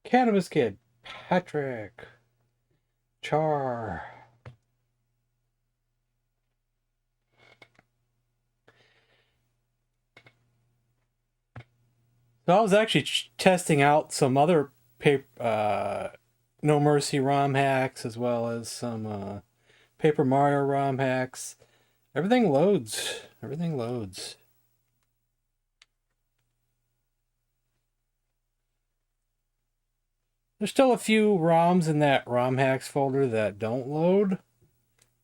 Cannabis Kid, Patrick, Char. So I was actually testing out some other No Mercy ROM hacks as well as some Paper Mario ROM hacks. Everything loads. Everything loads. There's still a few ROMs in that ROM hacks folder that don't load,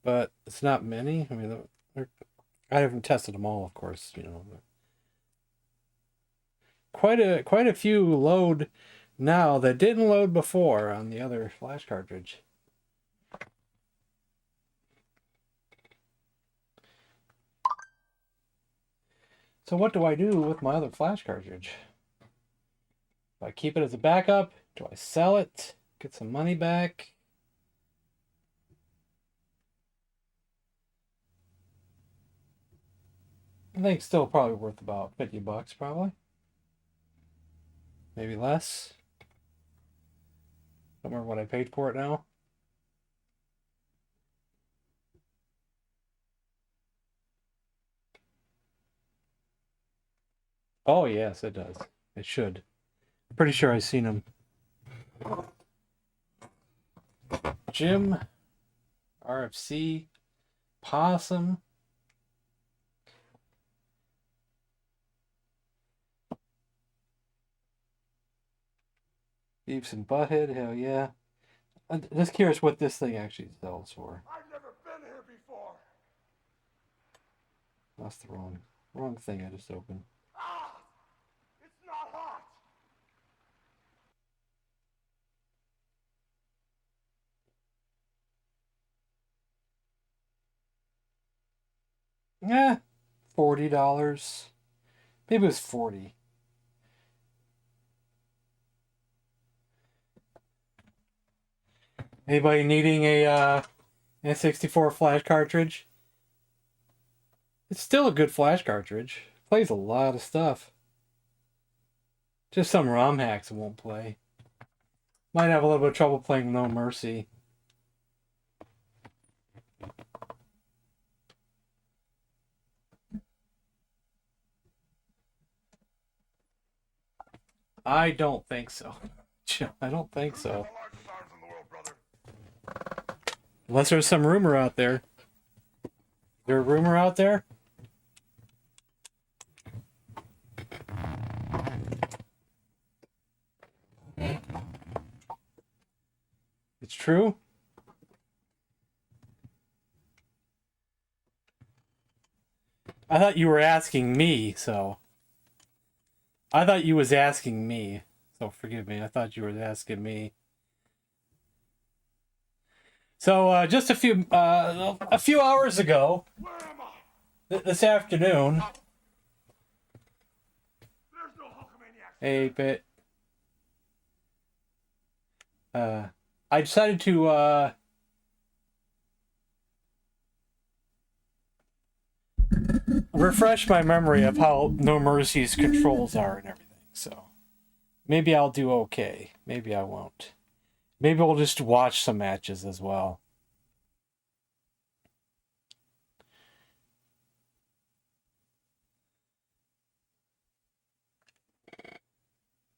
but it's not many. I mean, I haven't tested them all, of course, you know. But quite a few load now that didn't load before on the other flash cartridge. So what do I do with my other flash cartridge? Do I keep it as a backup? Do I sell it? Get some money back? I think it's still probably worth about $50, probably. Maybe less. Don't remember what I paid for it now. Oh, yes, it does. It should. I'm pretty sure I've seen them. Jim, RFC, Possum. Beavis and Butthead, hell yeah. I'm just curious what this thing actually sells for. I've never been here before. That's the wrong thing I just opened. Ah! It's not hot! Yeah, $40. Maybe it was 40. Anybody needing a N64 flash cartridge? It's still a good flash cartridge. Plays a lot of stuff. Just some ROM hacks it won't play. Might have a little bit of trouble playing No Mercy. I don't think so. I don't think so. Unless there's some rumor out there. Is there a rumor out there? It's true? I thought you were asking me, so... I thought you was asking me. So forgive me, I thought you were asking me. So just a few hours ago, this afternoon, a bit, I decided to refresh my memory of how No Mercy's controls are and everything. So maybe I'll do okay. Maybe I won't. Maybe we'll just watch some matches as well.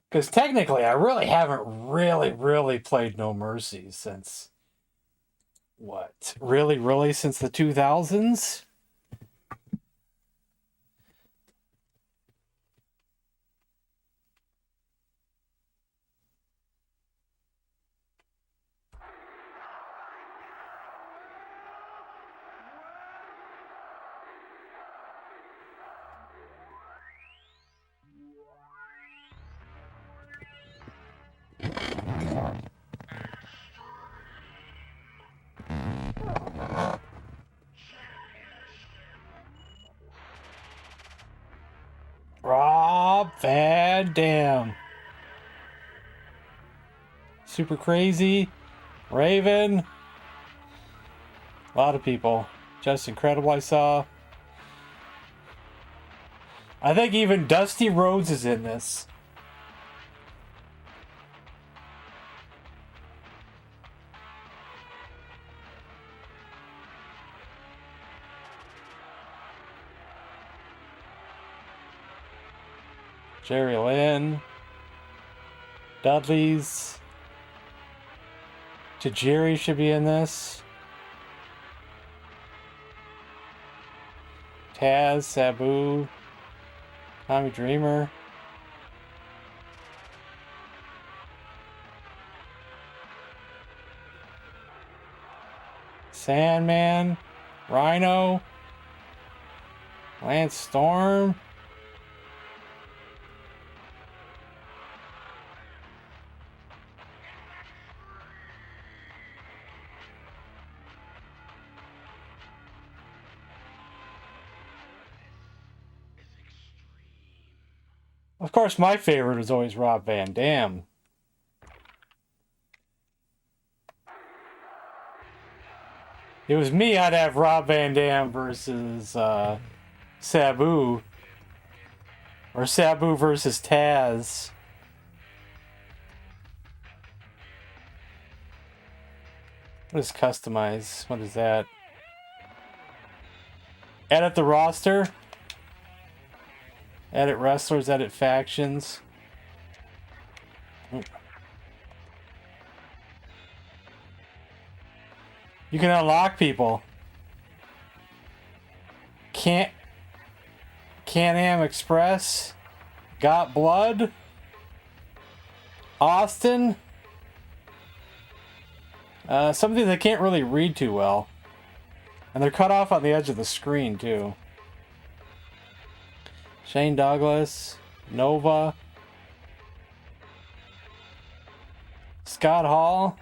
Because technically, I really haven't really played No Mercy since... What? Really since the 2000s? Rob Van Dam. Super Crazy. Raven. A lot of people. Just Incredible, I saw. I think even Dusty Rhodes is in this. Jerry Lynn. Dudley's. Tajiri should be in this. Taz, Sabu, Tommy Dreamer. Sandman, Rhino, Lance Storm. Of course, my favorite was always Rob Van Dam. It was me, I'd have Rob Van Dam versus Sabu. Or Sabu versus Taz. What is customize? What is that? Edit the roster. Edit wrestlers, edit factions. You can unlock people. Can-Am Express. Got Blood. Austin. Something they can't really read too well. And they're cut off on the edge of the screen too. Shane Douglas. Nova. Scott Hall.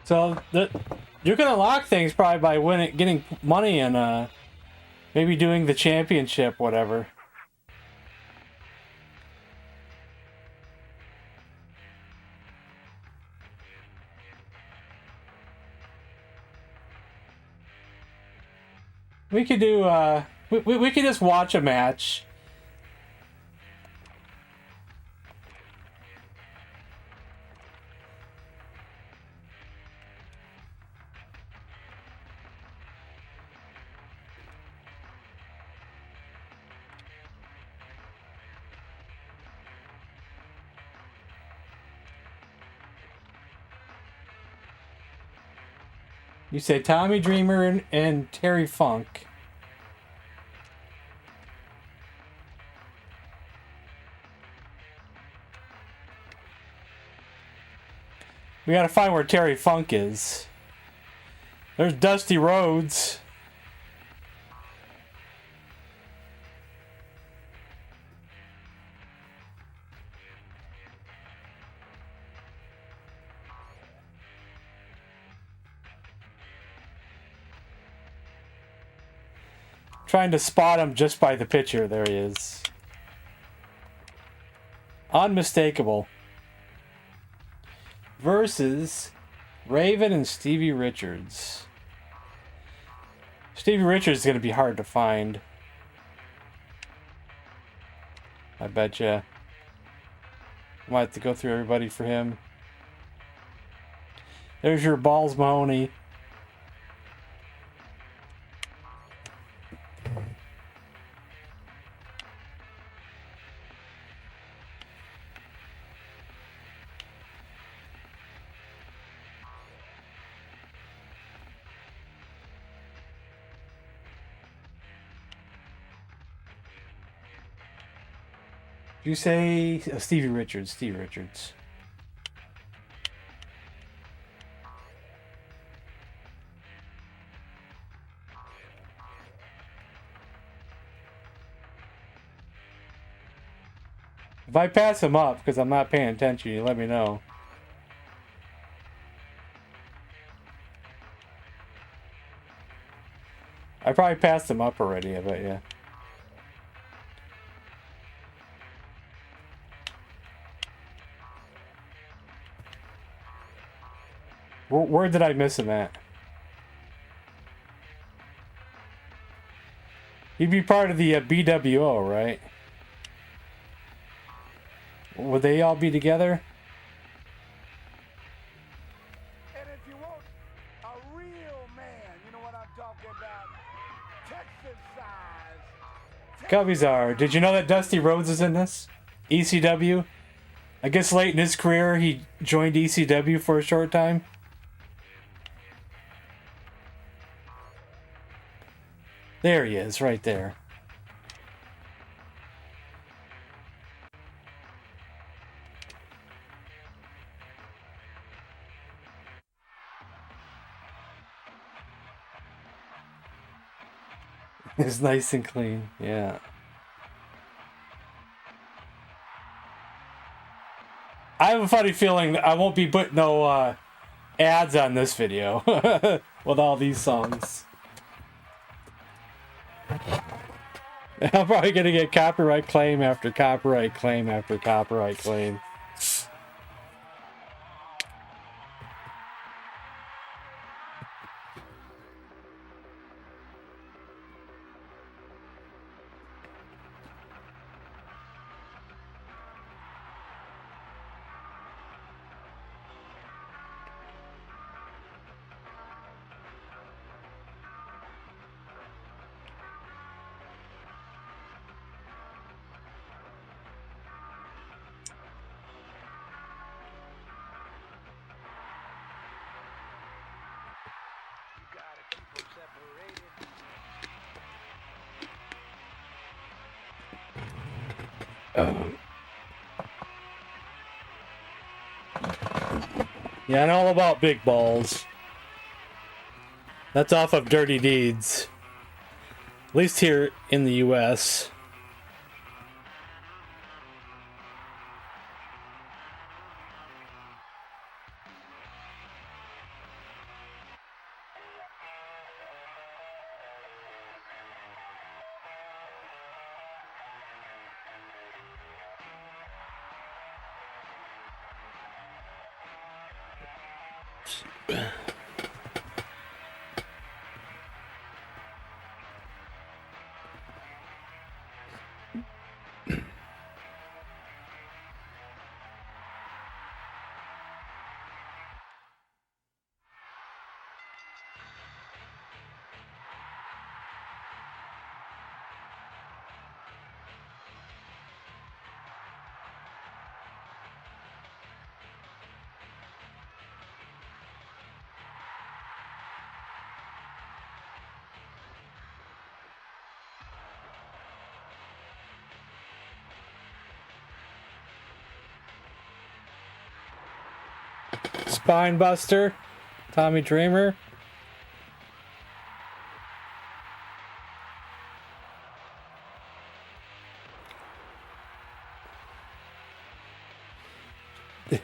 So you can unlock things probably by winning, getting money, and maybe doing the championship, whatever. We could do we could just watch a match. You say Tommy Dreamer and Terry Funk. We gotta find where Terry Funk is. There's Dusty Rhodes. Trying to spot him just by the picture. There he is. Unmistakable. Versus Raven and Stevie Richards. Stevie Richards is going to be hard to find. I betcha. Might have to go through everybody for him. There's your Balls Mahoney. You say Stevie Richards. Stevie Richards. If I pass him up because I'm not paying attention, you let me know. I probably passed him up already, I bet you. Where did I miss him at? He'd be part of the BWO, right? Would they all be together? And if you want a real man, you know what I'm talking about? Texas size. Cubbyzar, did you know that Dusty Rhodes is in this? ECW? I guess late in his career he joined ECW for a short time. There he is, right there. It's nice and clean, yeah. I have a funny feeling that I won't be putting no ads on this video with all these songs. I'm probably gonna get copyright claim after copyright claim after copyright claim. You gotta keep them separated. Yeah, I know all about Big Balls. That's off of Dirty Deeds. At least here in the US. Spinebuster, Tommy Dreamer.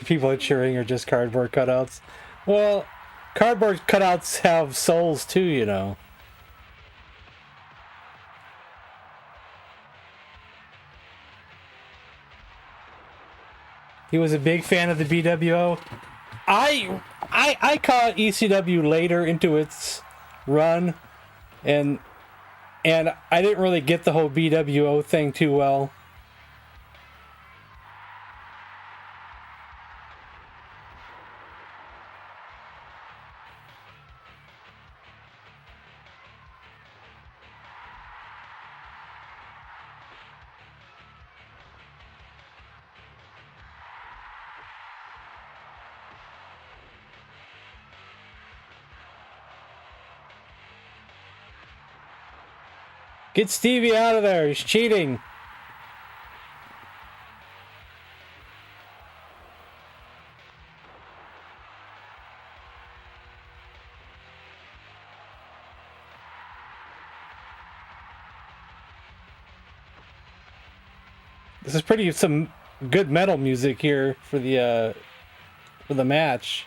People are cheering are just cardboard cutouts. Well, cardboard cutouts have souls too, you know. He was a big fan of the BWO. I caught ECW later into its run, and I didn't really get the whole BWO thing too well. Get Stevie out of there. He's cheating. This is pretty some good metal music here for the match.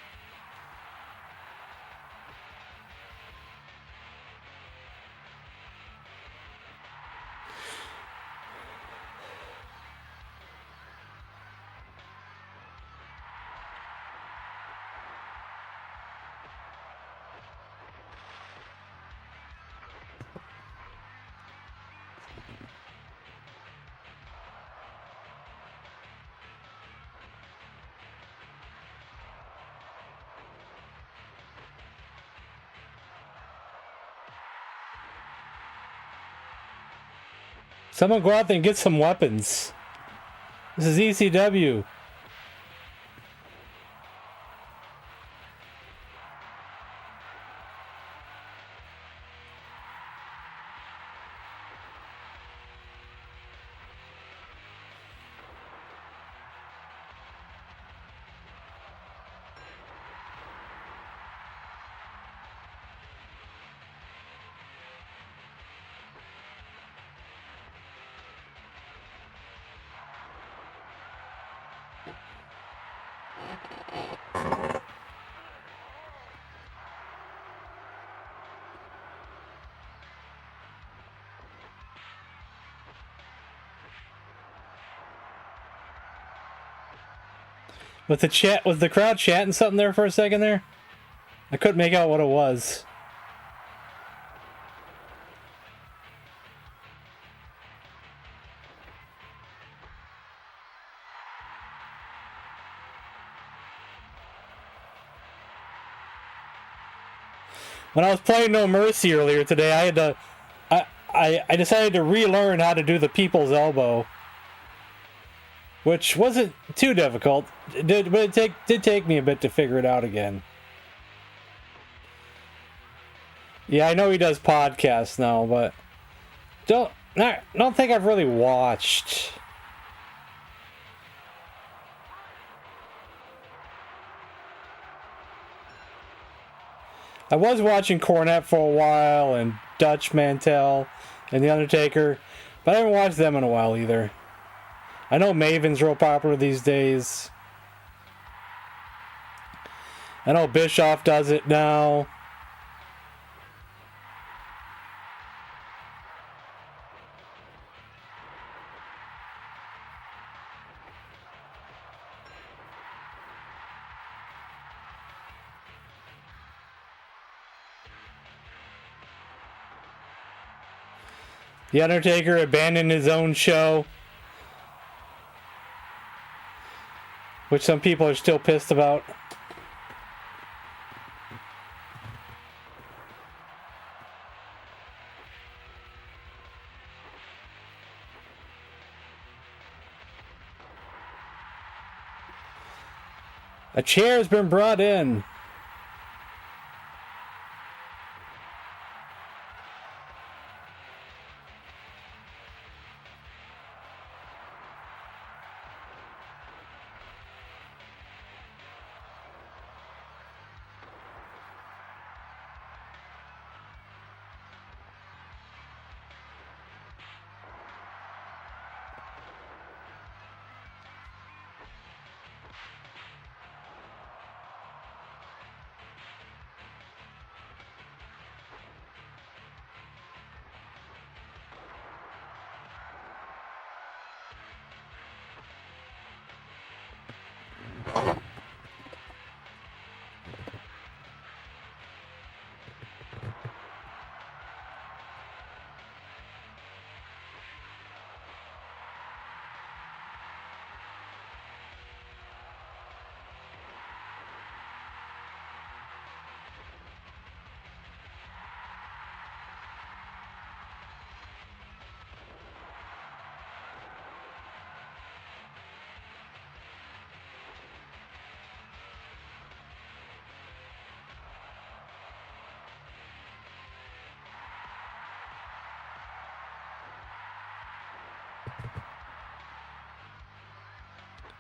Someone go out there and get some weapons. This is ECW. Was the crowd chatting something there for a second there? I couldn't make out what it was. When I was playing No Mercy earlier today, I had to I decided to relearn how to do the people's elbow, which wasn't too difficult. But it did take me a bit to figure it out again. Yeah, I know he does podcasts now, but don't think I've really watched. I was watching Cornette for a while, and Dutch Mantel, and The Undertaker, but I haven't watched them in a while either. I know Maven's real popular these days. I know Bischoff does it now. The Undertaker abandoned his own show, which some people are still pissed about. A chair has been brought in.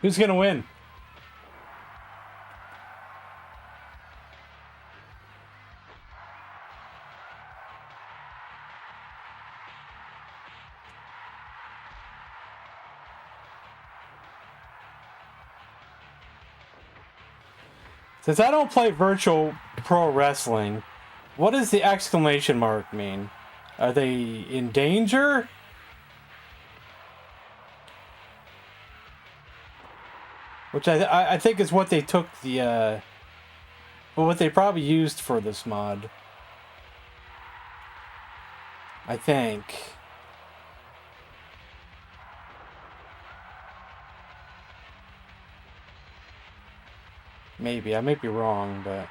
Who's gonna win? Since I don't play virtual pro wrestling, what does the exclamation mark mean? Are they in danger? Which I think is what they took the well, what they probably used for this mod. I think. Maybe. I might be wrong, but...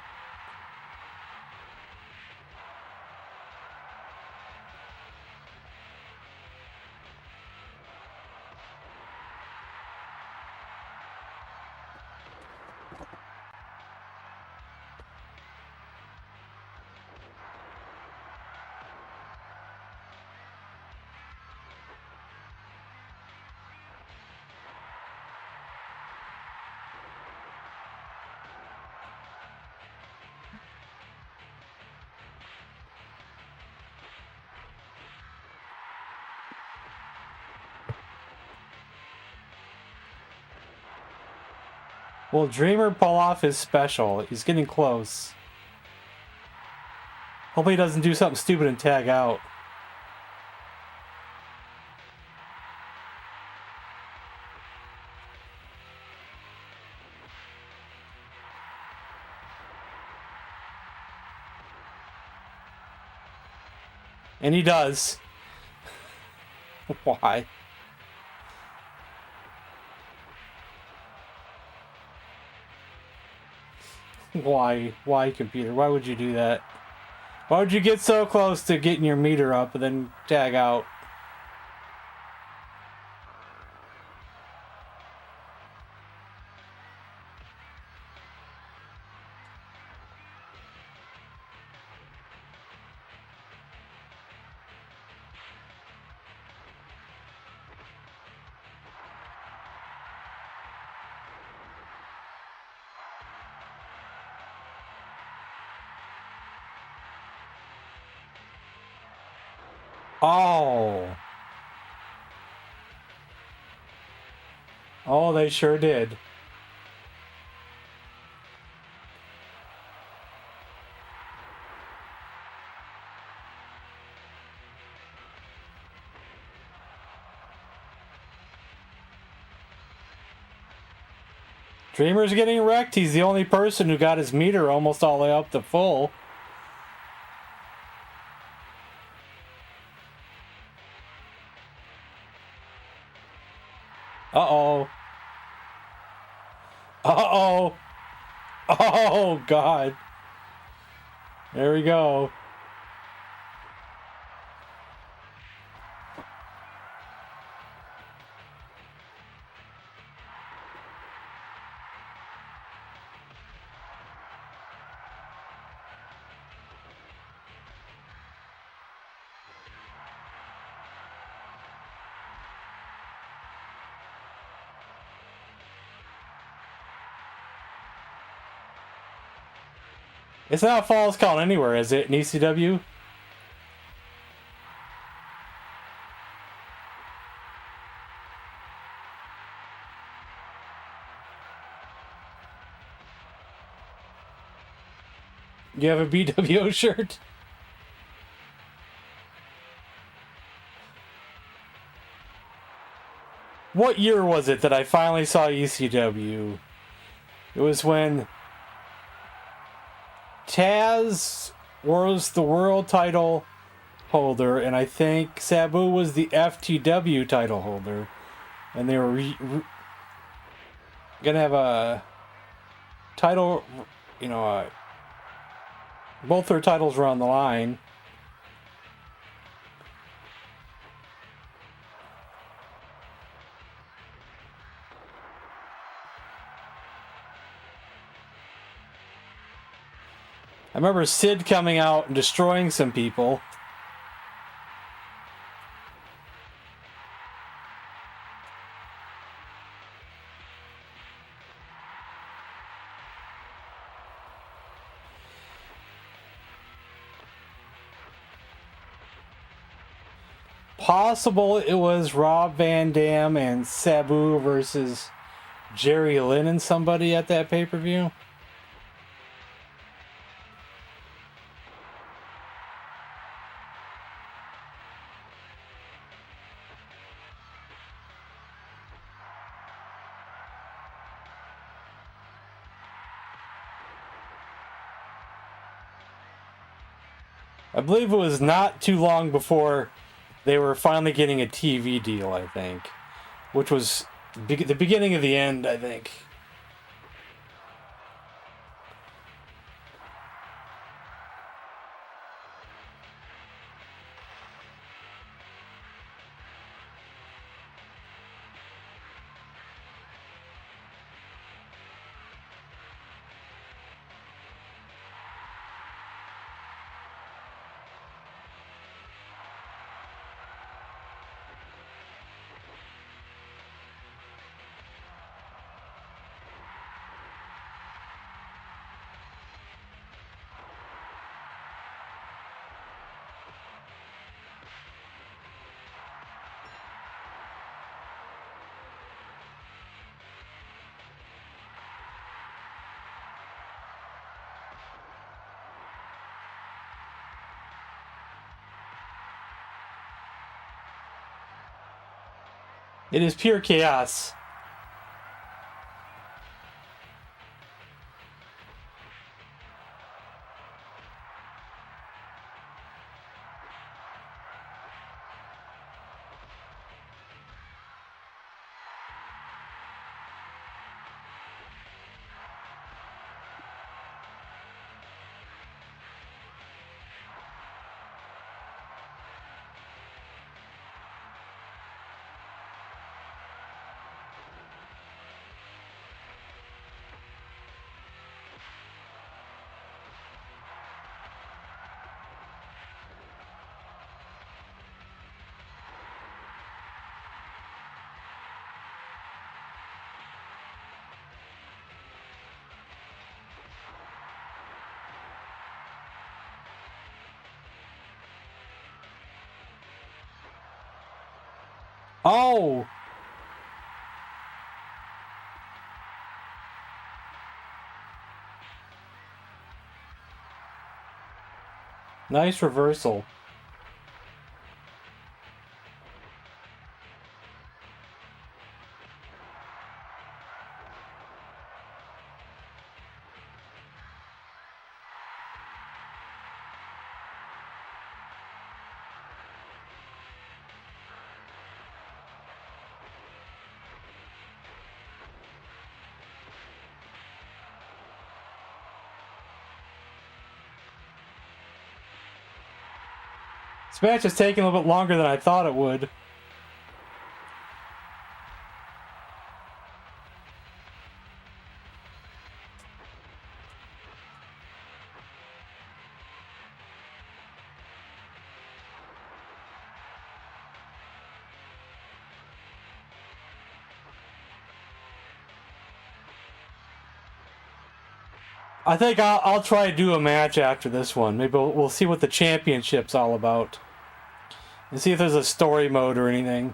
Will Dreamer pull off his special? He's getting close. Hopefully he doesn't do something stupid and tag out. And he does. Why? Why? Why, computer? Why would you do that? Why would you get so close to getting your meter up and then tag out? Oh. Oh, they sure did. Dreamer's getting wrecked. He's the only person who got his meter almost all the way up to full. Uh-oh. Uh-oh. Oh, God. There we go. It's not a falls count anywhere, is it, in ECW? You have a BWO shirt? What year was it that I finally saw ECW? It was when Taz was the world title holder, and I think Sabu was the FTW title holder. And they were gonna have a title, you know, both their titles were on the line. I remember Sid coming out and destroying some people. Possible it was Rob Van Dam and Sabu versus Jerry Lynn and somebody at that pay-per-view. I believe it was not too long before they were finally getting a TV deal, I think. Which was the beginning of the end, I think. It is pure chaos. Oh! Nice reversal. This match is taking a little bit longer than I thought it would. I think I'll try to do a match after this one. Maybe we'll see what the championship's all about. And see if there's a story mode or anything.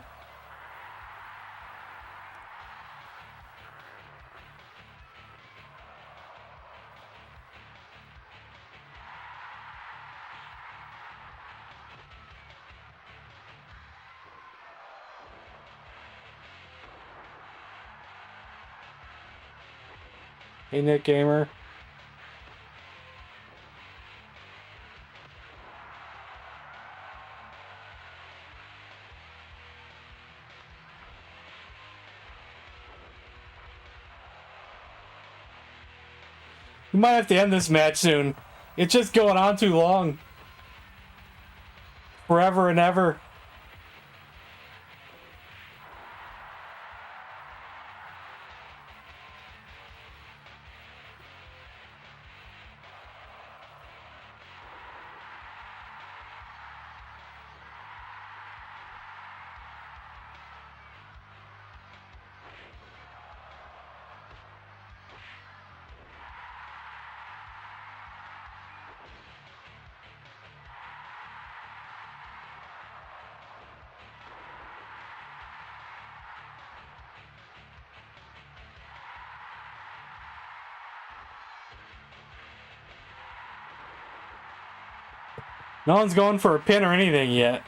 Hey, Nick Gamer. We might have to end this match soon. It's just going on too long. Forever and ever. No one's going for a pin or anything yet.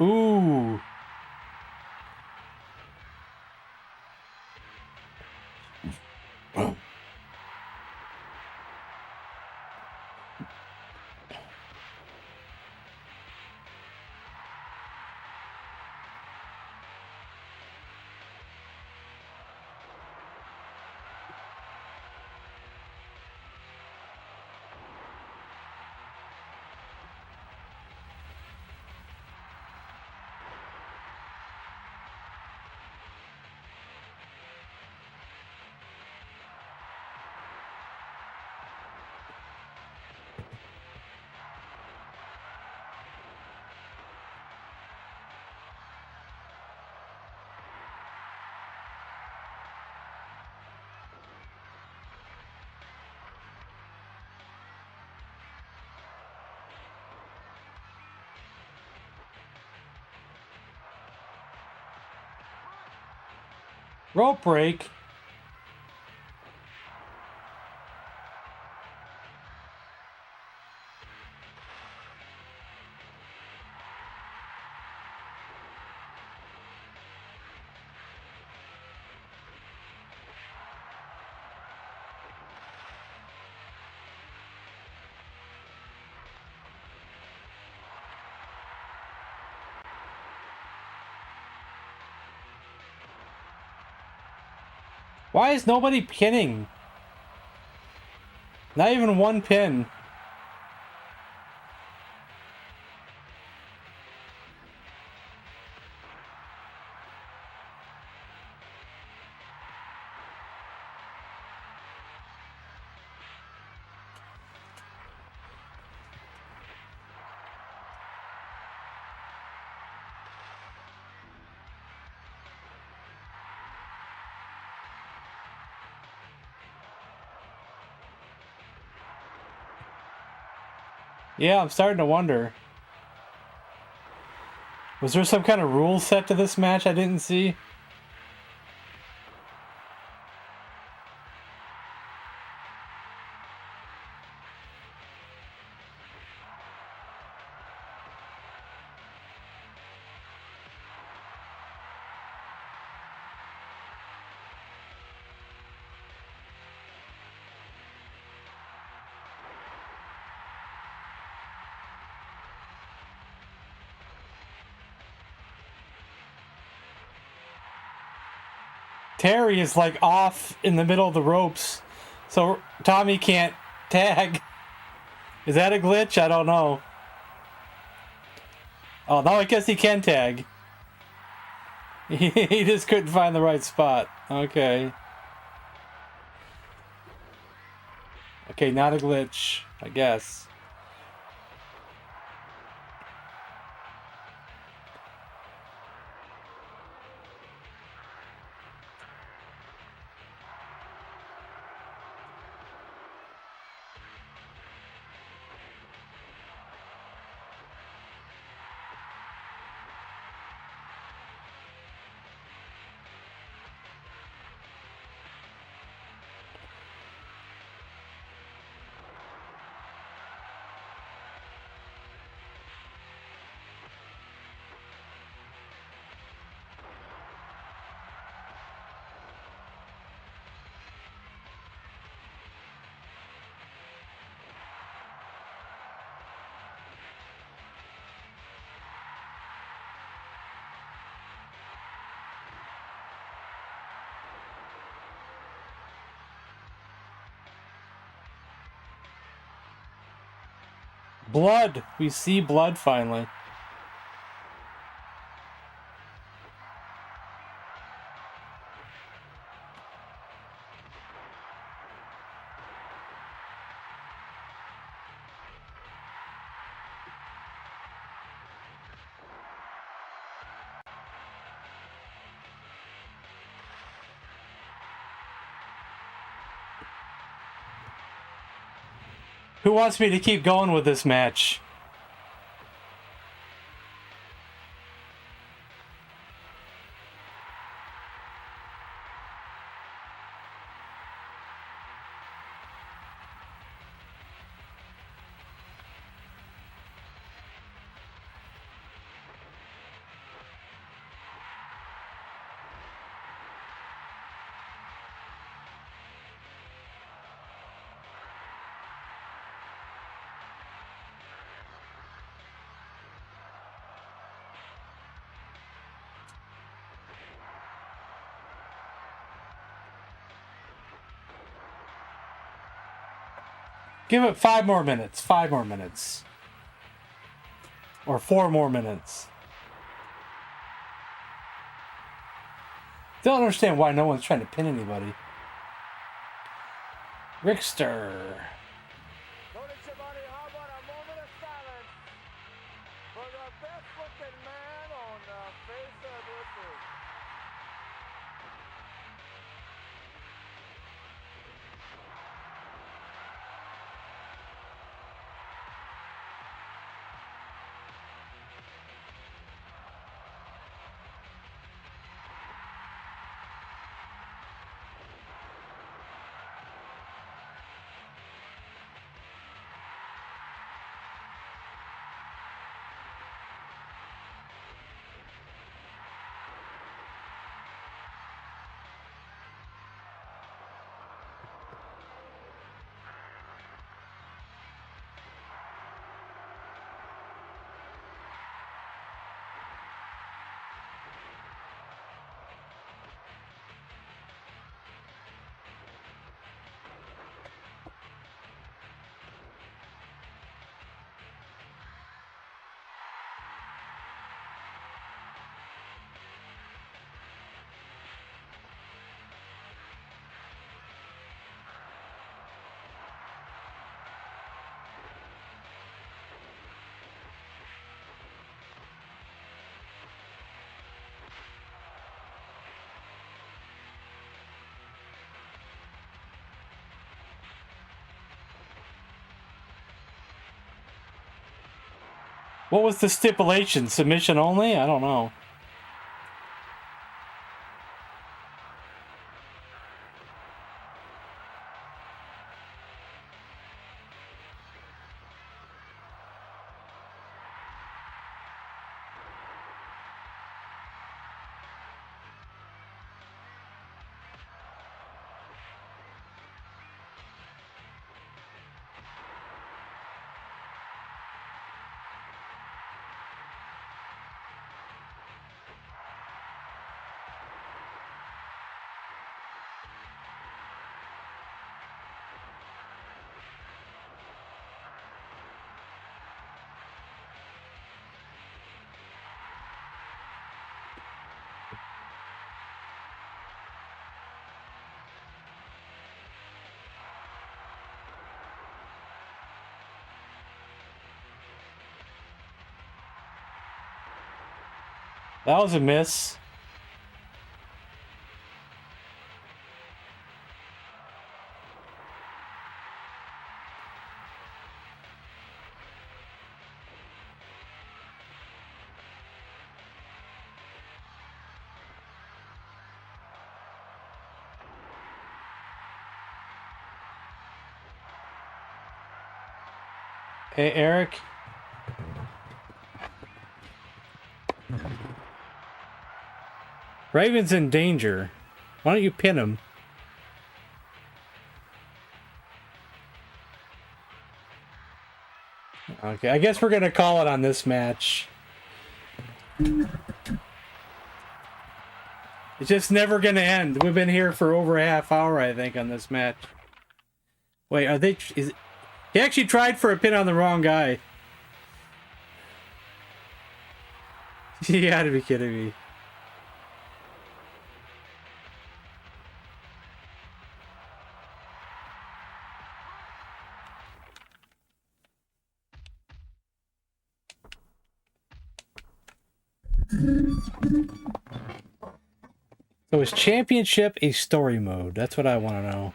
Ooh. Rope break. Why is nobody pinning? Not even one pin. Yeah, I'm starting to wonder. Was there some kind of rule set to this match I didn't see? Terry is like off in the middle of the ropes, so Tommy can't tag. Is that a glitch? I don't know. Oh, no, I guess he can tag. He just couldn't find the right spot. Okay. Okay, not a glitch, I guess. Blood! We see blood finally. Who wants me to keep going with this match? Give it 5 more minutes. 5 more minutes. Or 4 more minutes. Don't understand why no one's trying to pin anybody. Rickster. Notice everybody, how about a moment of silence for the best looking man on the face of this earth. What was the stipulation? Submission only? I don't know. That was a miss. Hey, Eric. Raven's in danger. Why don't you pin him? Okay, I guess we're gonna call it on this match. It's just never gonna end. We've been here for over a half hour, I think, on this match. Wait, are they... He actually tried for a pin on the wrong guy. You gotta be kidding me. So is championship a story mode? That's what I want to know.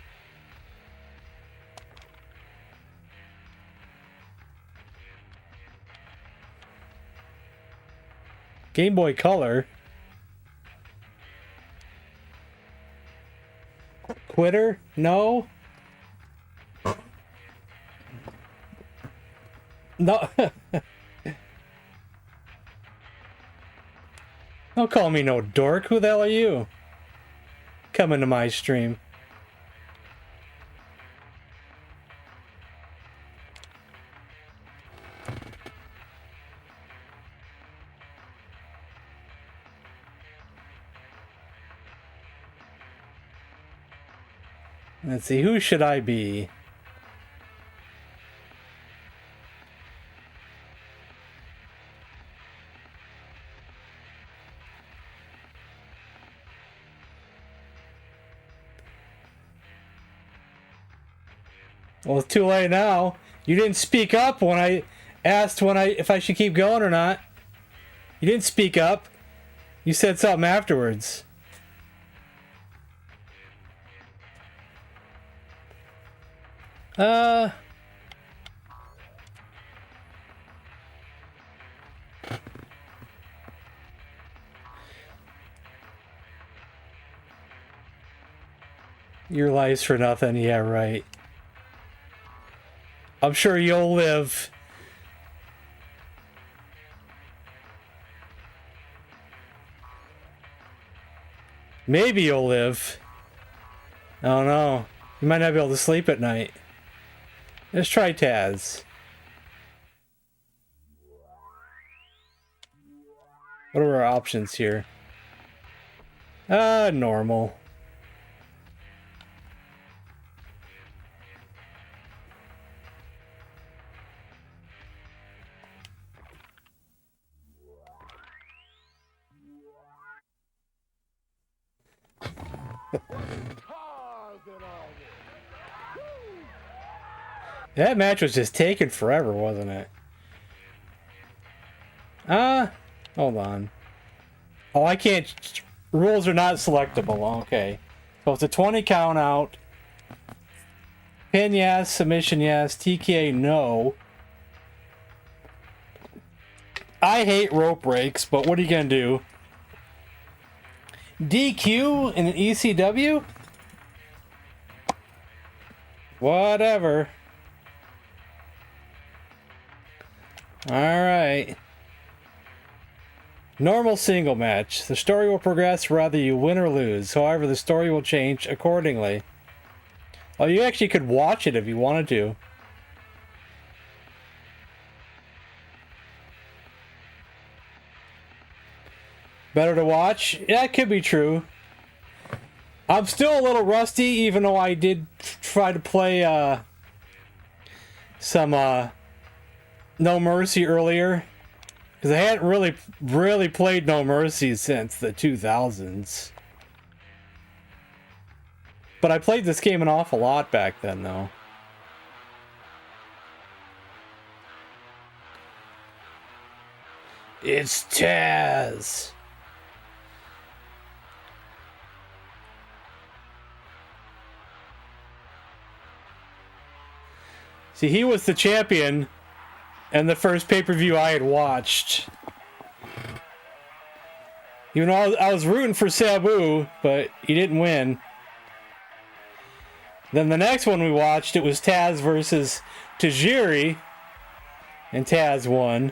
Game Boy Color. Quitter? No. No. Don't call me no dork. Who the hell are you? Coming to my stream. Let's see, who should I be? Well, it's too late now. You didn't speak up when I asked if I should keep going or not. You didn't speak up. You said something afterwards. Your life's for nothing. Yeah, right. I'm sure you'll live. Maybe you'll live. I don't know. You might not be able to sleep at night. Let's try Taz. What are our options here? Normal. That match was just taking forever, wasn't it? Hold on. Oh, I can't... Rules are not selectable. Okay. So it's a 20 count out. Pin yes, submission yes, TKA no. I hate rope breaks, but what are you gonna do? DQ in an ECW? Whatever. Alright. Normal single match. The story will progress whether you win or lose. However, the story will change accordingly. Oh, you actually could watch it if you wanted to. Better to watch? Yeah, it could be true. I'm still a little rusty, even though I did try to play some No Mercy earlier. Because I hadn't really played No Mercy since the 2000s. But I played this game an awful lot back then, though. It's Taz! See, he was the champion in the first pay-per-view I had watched. Even though I was rooting for Sabu, but he didn't win. Then the next one we watched, it was Taz versus Tajiri, and Taz won.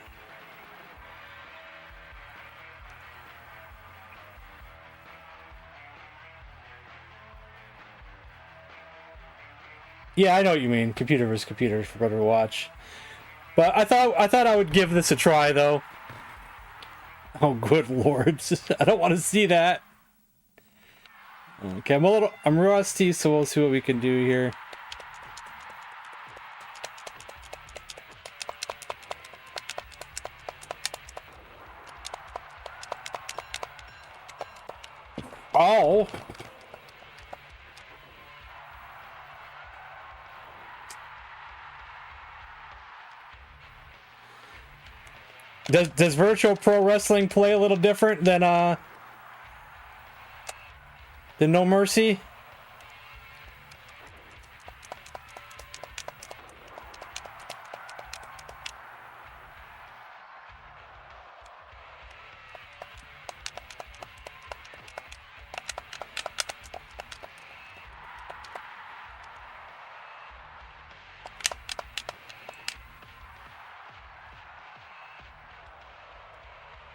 Yeah, I know what you mean. Computer versus computer for better to watch. But I thought I would give this a try, though. Oh, good lord. I don't want to see that. Okay, I'm rusty, so we'll see what we can do here. Oh! Does Virtual Pro Wrestling play a little different than No Mercy?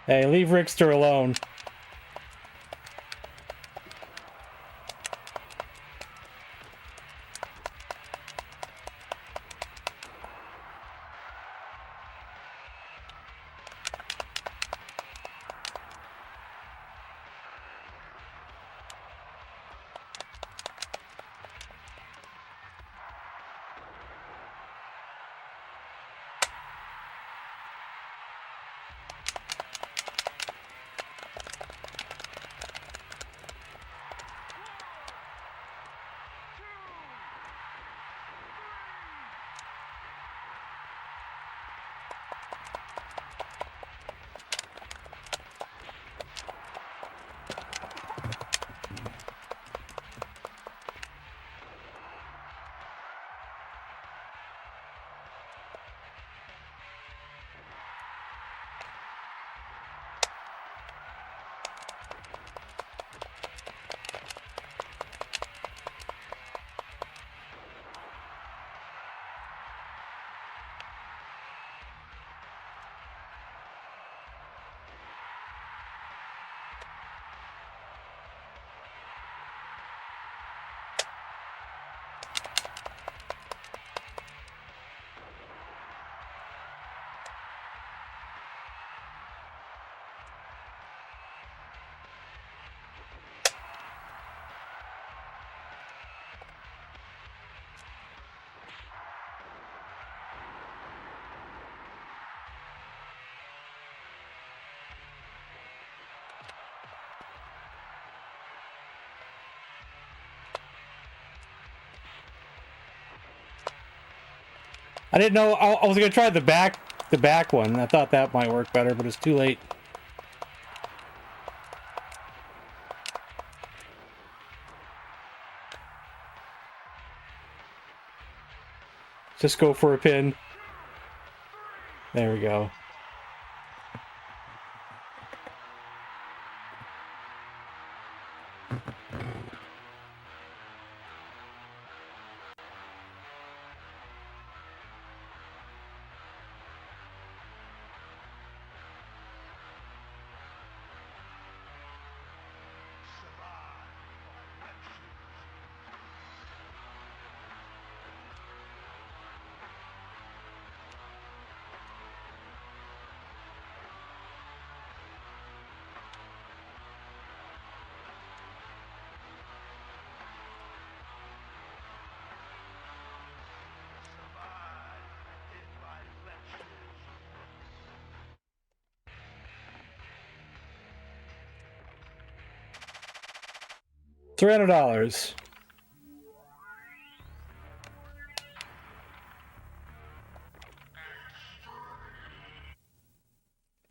Hey, leave Rickster alone. I didn't know. I was gonna try the back one. I thought that might work better, but it's too late. Just go for a pin. There we go. $300.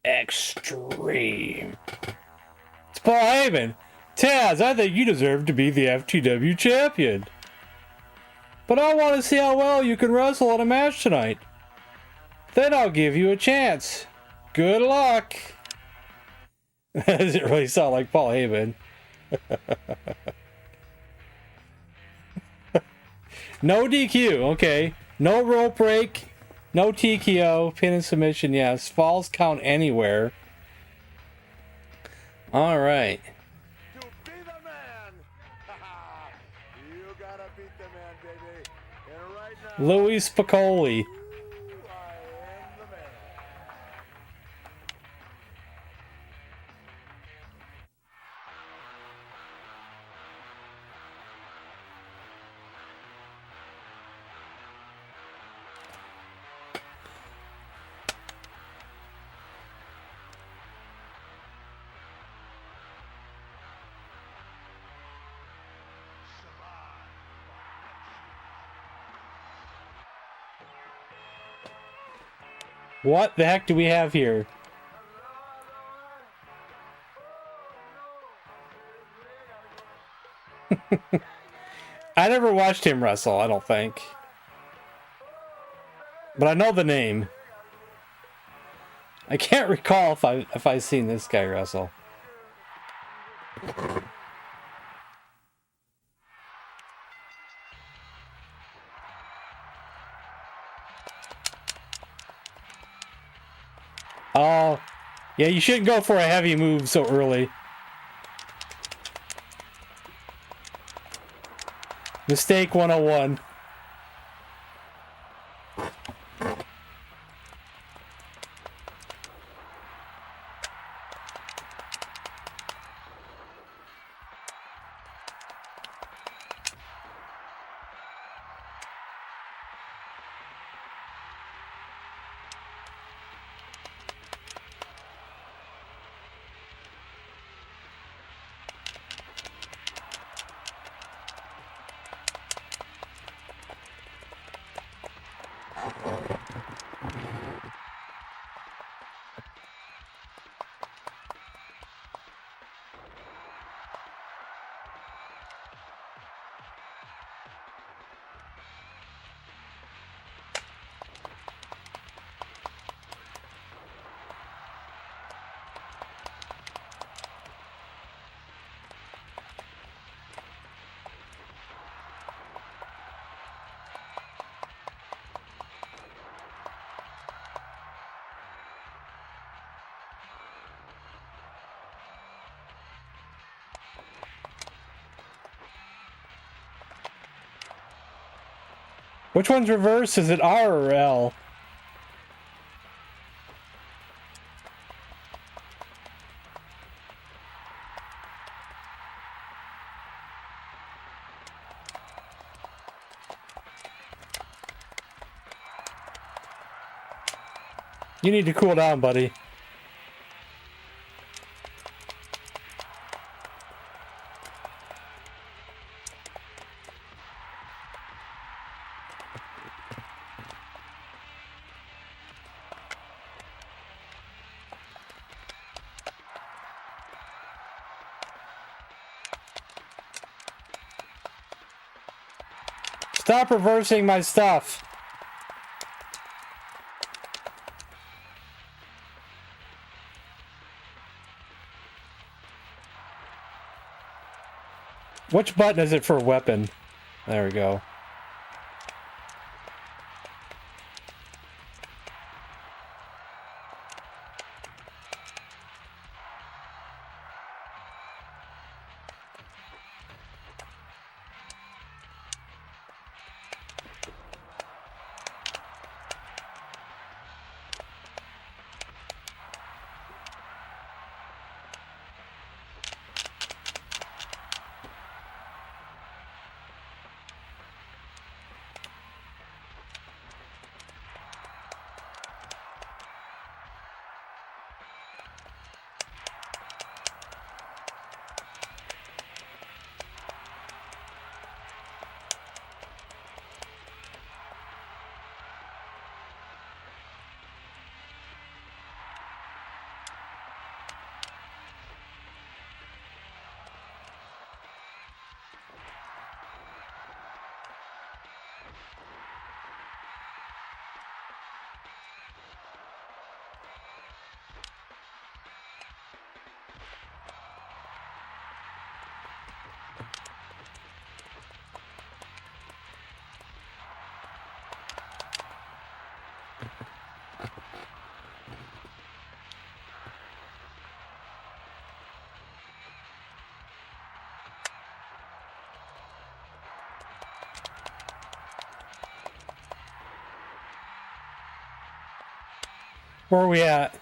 Extreme. It's Paul Heyman. Taz, I think you deserve to be the FTW champion. But I want to see how well you can wrestle in a match tonight. Then I'll give you a chance. Good luck. That doesn't really sound like Paul Heyman. No DQ, okay. No rope break. No TKO. Pin and submission, yes. Falls count anywhere. Alright. To be the man. You gotta beat the man, baby. And right now, Louis Piccoli. I am the man. What the heck do we have here? I never watched him wrestle, I don't think. But I know the name. I can't recall if I've seen this guy wrestle. Oh, Yeah, you shouldn't go for a heavy move so early. Mistake 101. Which one's reverse? Is it R or L? You need to cool down, buddy. Stop reversing my stuff. Which button is it for weapon? There we go. Where are we at?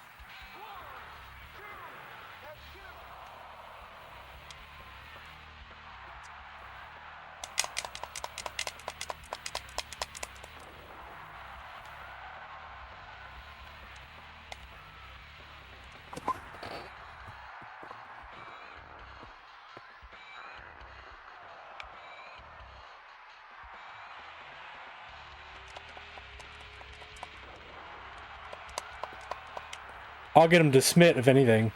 I'll get him to smit, if anything.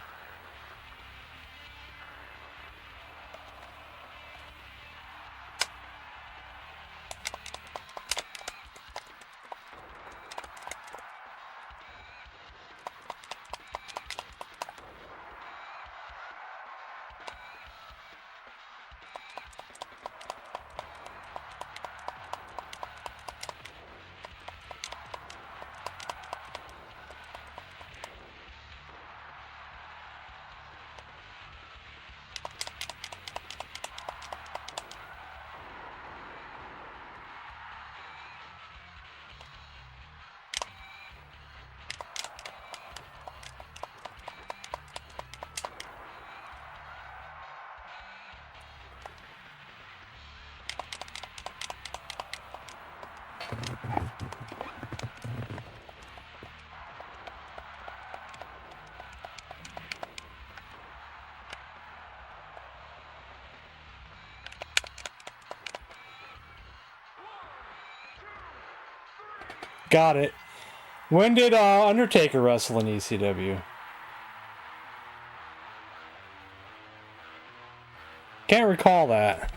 Got it. When did Undertaker wrestle in ECW? Can't recall that.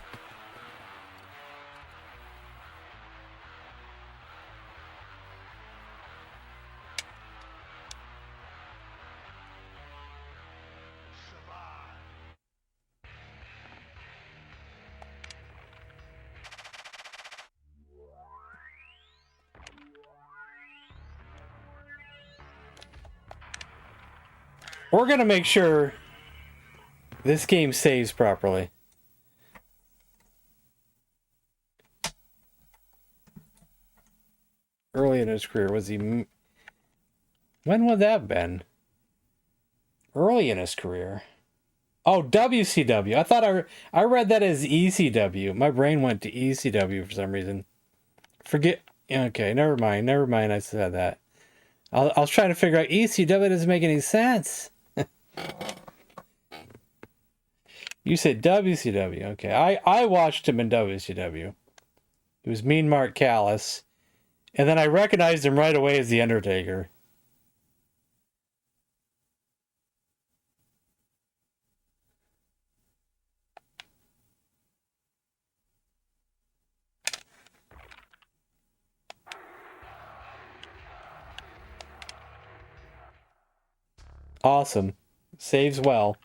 We're going to make sure this game saves properly. Early in his career, was he... When would that have been? Early in his career. Oh, WCW. I thought I read that as ECW. My brain went to ECW for some reason. Forget... Okay, never mind. Never mind I said that. I was trying to figure out ECW doesn't make any sense. You said WCW. Okay, I watched him in WCW. It was Mean Mark Callis. And then I recognized him right away as The Undertaker. Awesome. Saves well.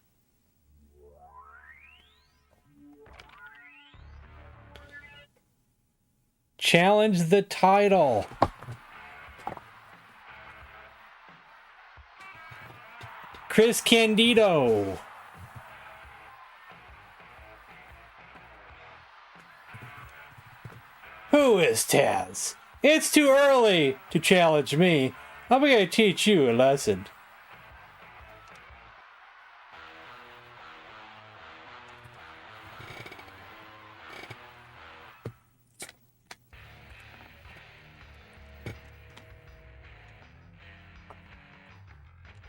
Challenge the title. Chris Candido. Who is Taz? It's too early to challenge me. I'm going to teach you a lesson.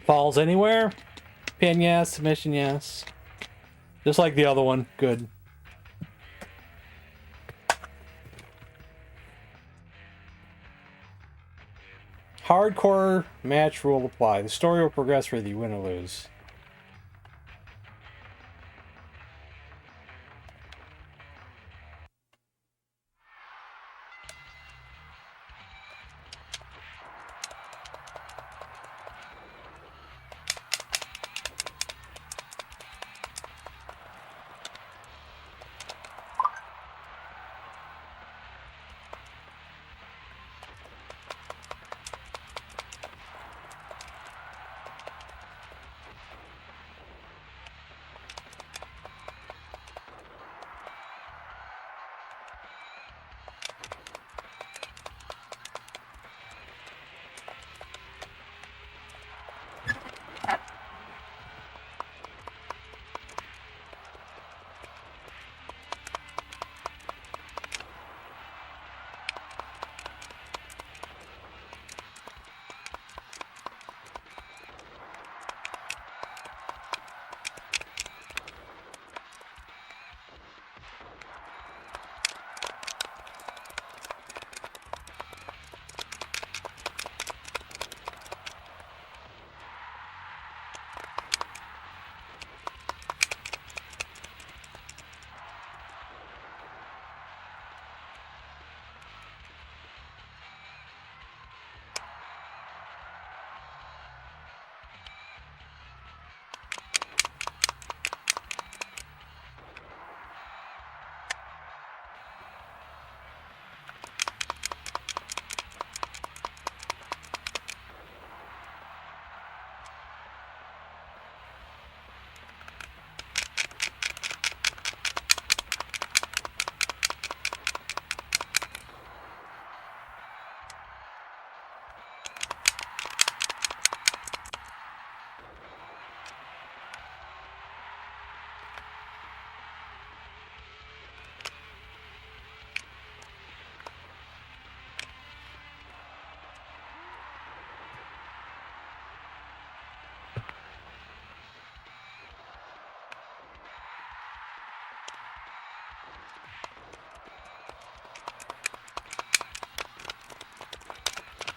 Falls anywhere? Pin, yes. Submission, yes. Just like the other one. Good. Hardcore match rule apply. The story will progress whether you win or lose.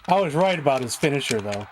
I was right about his finisher, though.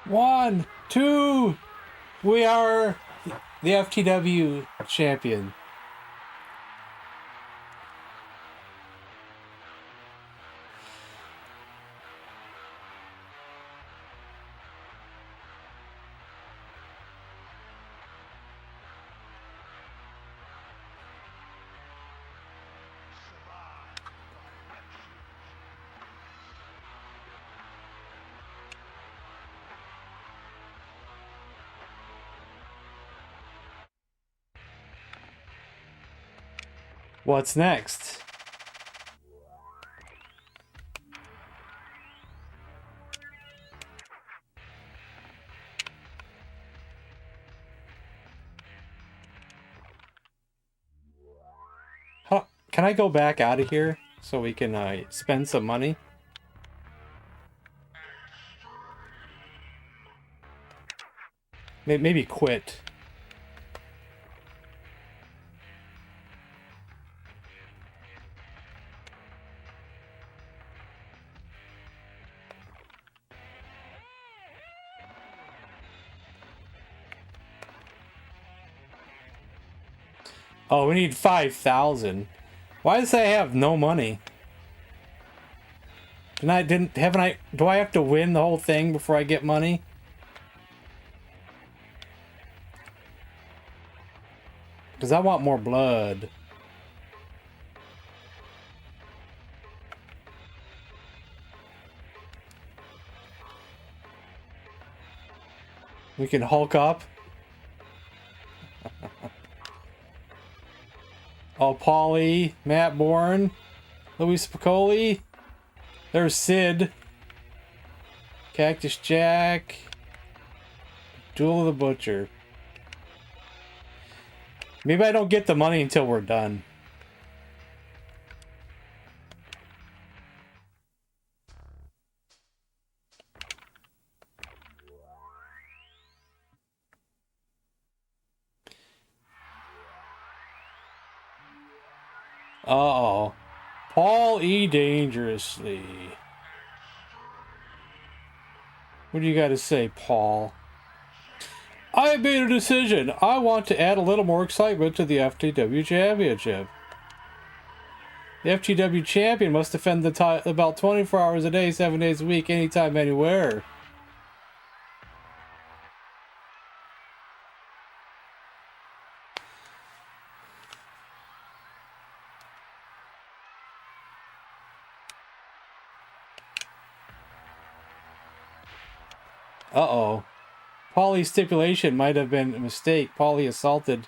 One, two. We are the FTW champion. What's next? Huh, can I go back out of here so we can spend some money? Maybe quit. Oh, we need 5,000. Why does I have no money? Do I have to win the whole thing before I get money? Because I want more blood. We can Hulk up. Oh, Paulie, Matt Bourne, Louis Piccoli. There's Sid. Cactus Jack. Duel of the Butcher. Maybe I don't get the money until we're done. Uh-oh. Paul E. Dangerously. What do you got to say, Paul? I have made a decision. I want to add a little more excitement to the FTW Championship. The FTW Champion must defend the title about 24 hours a day, 7 days a week, anytime, anywhere. Uh-oh. Paulie's stipulation might have been a mistake. Paulie assaulted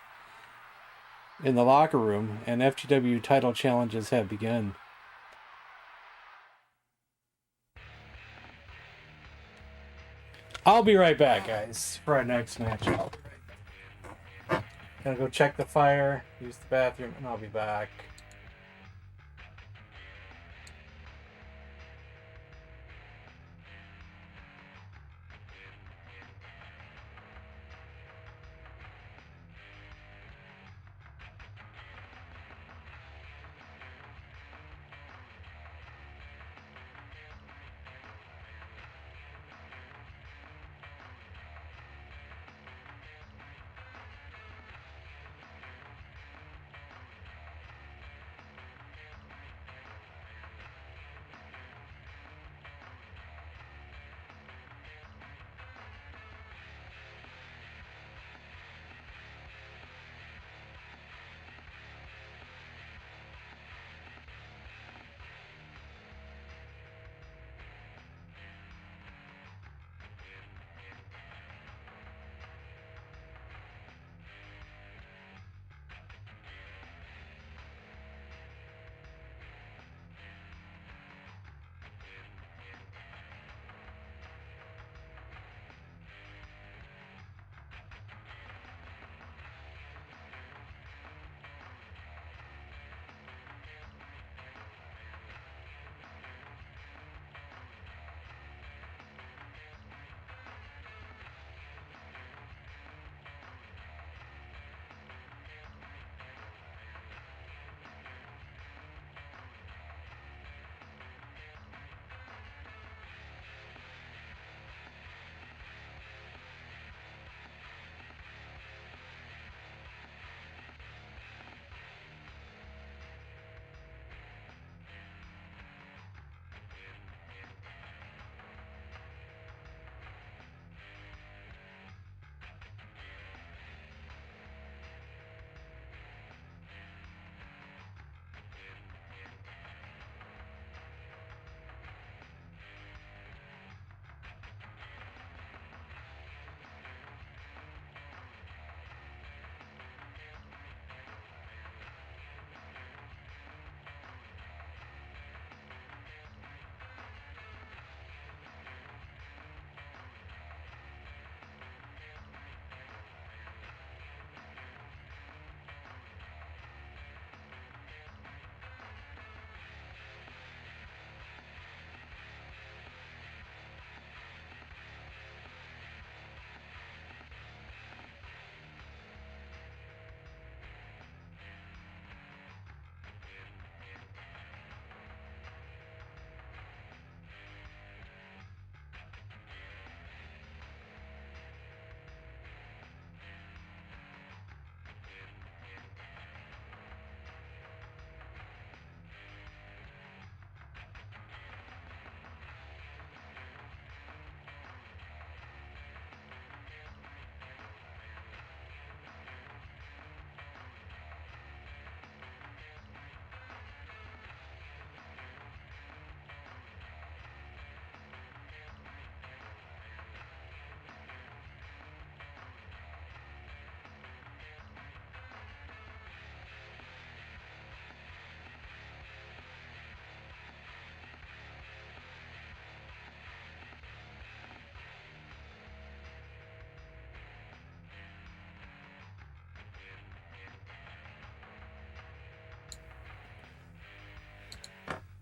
in the locker room, and FTW title challenges have begun. I'll be right back, guys, for our next match. Gonna go check the fire, use the bathroom, and I'll be back.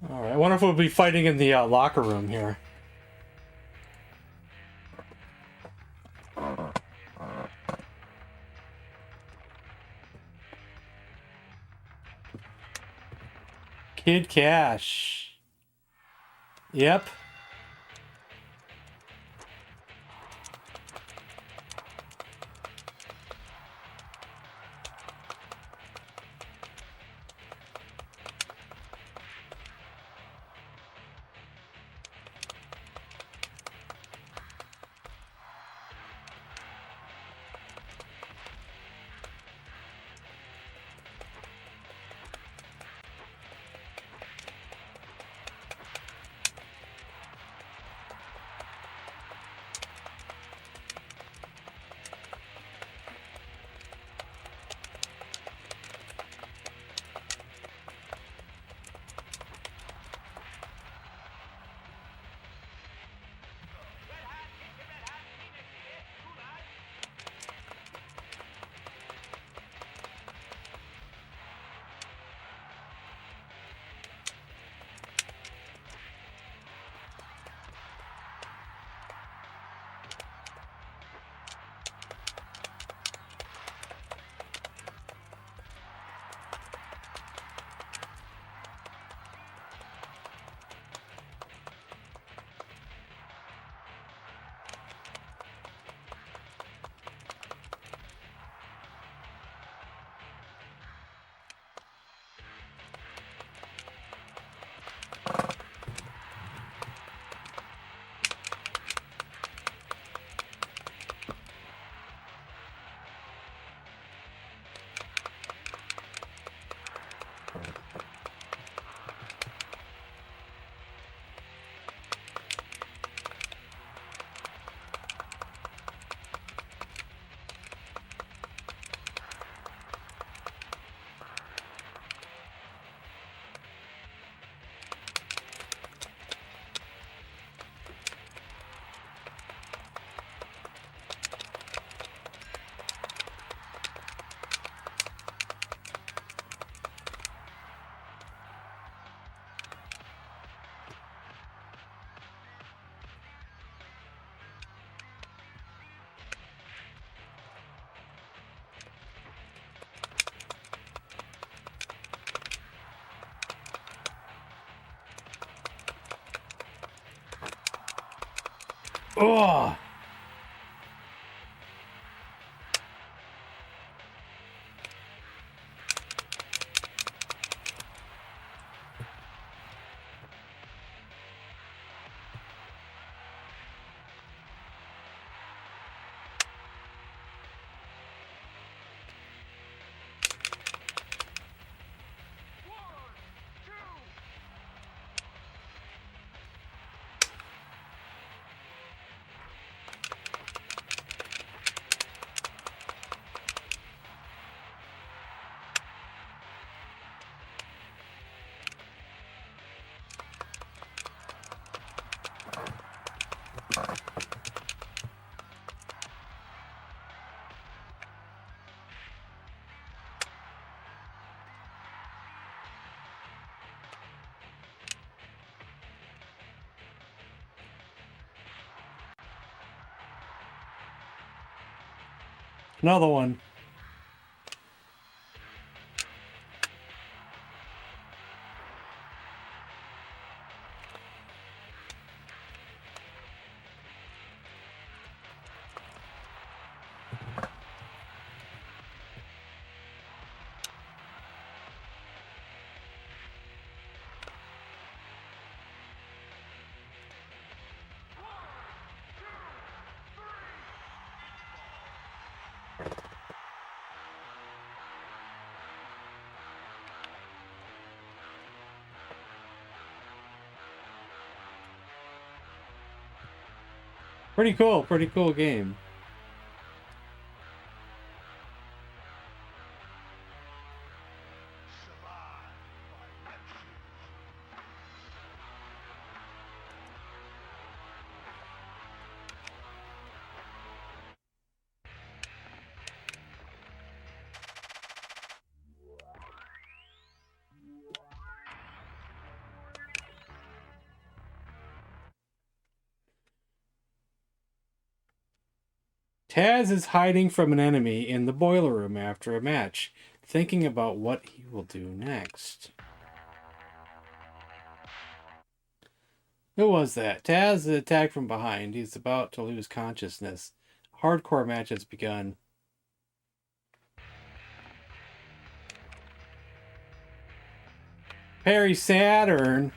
Alright, I wonder if we'll be fighting in the locker room here. Kid Cash. Yep. Oh! Another one. Pretty cool game. Taz is hiding from an enemy in the boiler room after a match, thinking about what he will do next. Who was that? Taz is attacked from behind. He's about to lose consciousness. A hardcore match has begun. Perry Saturn.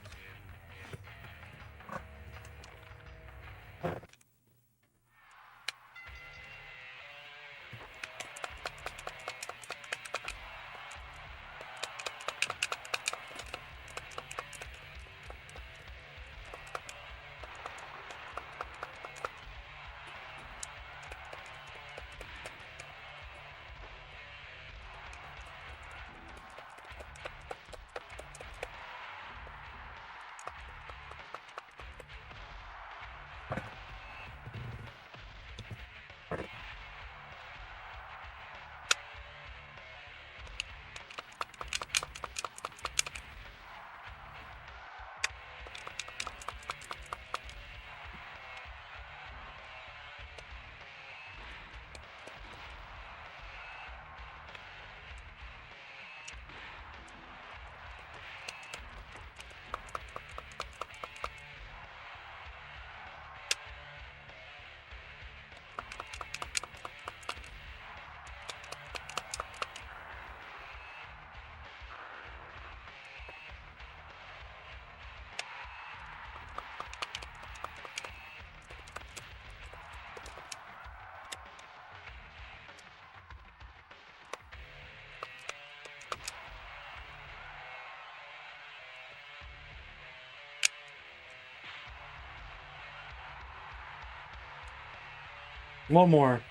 One more.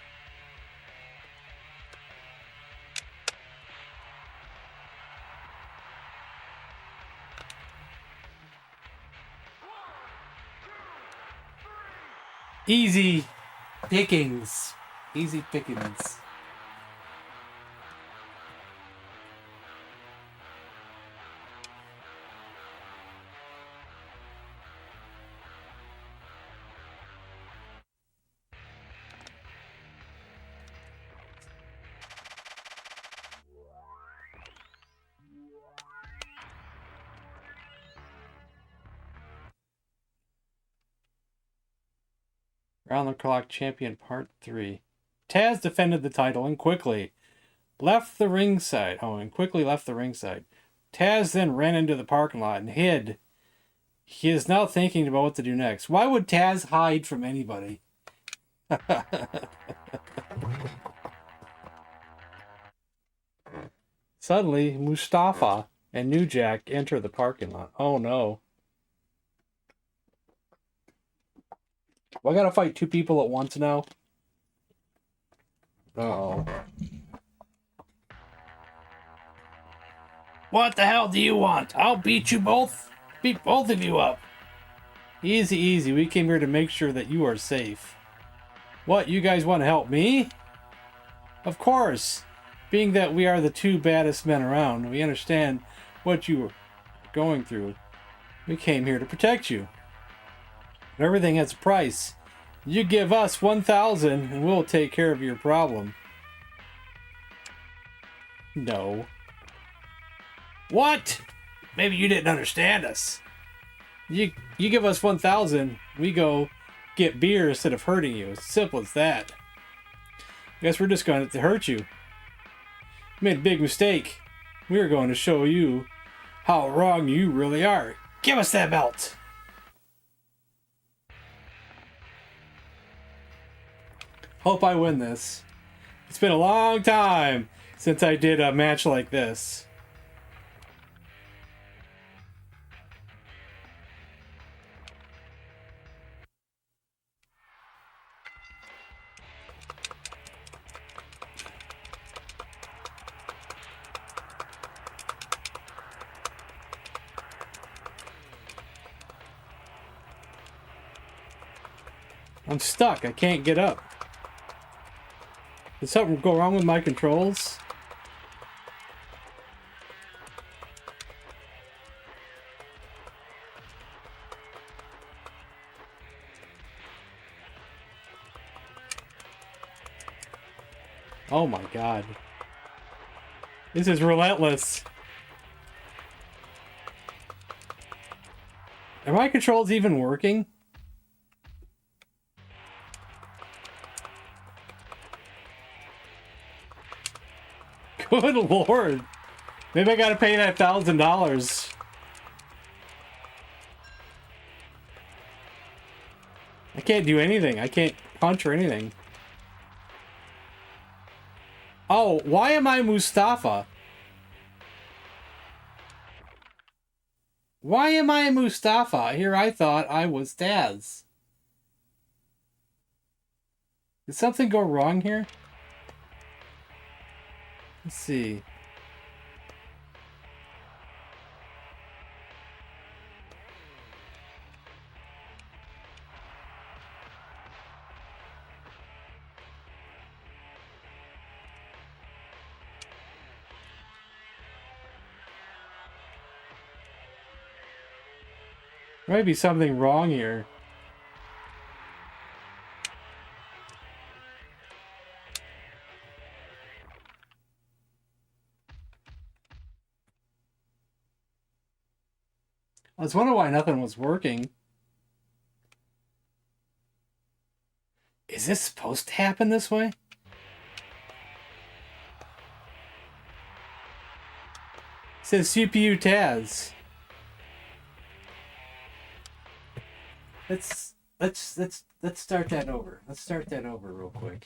Easy pickings. Easy pickings. Round the Clock Champion Part 3. Taz defended the title and quickly left the ringside. Taz then ran into the parking lot and hid. He is now thinking about what to do next. Why would Taz hide from anybody? Suddenly, Mustafa and New Jack enter the parking lot. Oh no. Well, I gotta fight two people at once now? Uh-oh. What the hell do you want? I'll beat you both. Beat both of you up. Easy, easy. We came here to make sure that you are safe. What, you guys want to help me? Of course. Being that we are the two baddest men around, we understand what you are going through. We came here to protect you. But everything has a price. You give us 1,000 and we'll take care of your problem. No. What? Maybe you didn't understand us. You give us 1,000, we go get beer instead of hurting you. It's simple as that. Guess we're just going to hurt you. You made a big mistake. We're going to show you how wrong you really are. Give us that belt. Hope I win this. It's been a long time since I did a match like this. I'm stuck. I can't get up. Did something go wrong with my controls? Oh my god. This is relentless. Are my controls even working? Good lord. Maybe I gotta pay that $1,000. I can't do anything. I can't punch or anything. Oh, why am I Mustafa? Why am I Mustafa? Here I thought I was Taz. Did something go wrong here? Let's see. There might be something wrong here. I was wondering why nothing was working. Is this supposed to happen this way? It says CPU Taz. Let's start that over. Let's start that over real quick.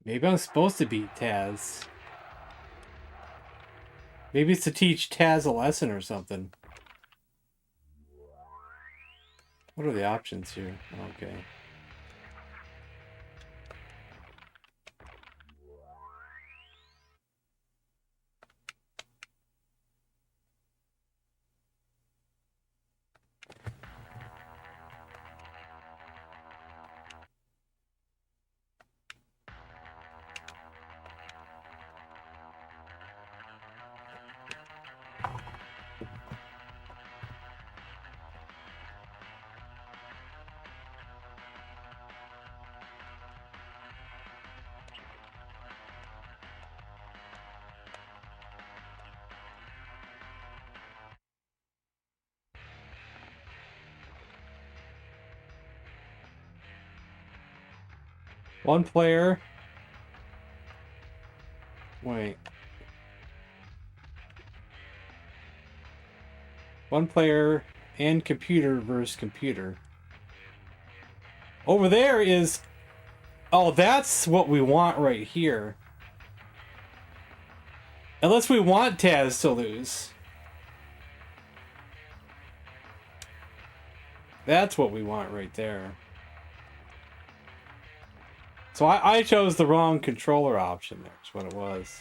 Maybe I'm supposed to beat Taz. Maybe it's to teach Taz a lesson or something. What are the options here? Okay. One player. Wait. One player and computer versus computer. Over there is... Oh, that's what we want right here. Unless we want Taz to lose. That's what we want right there. So I chose the wrong controller option there, is what it was.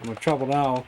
I'm in trouble now.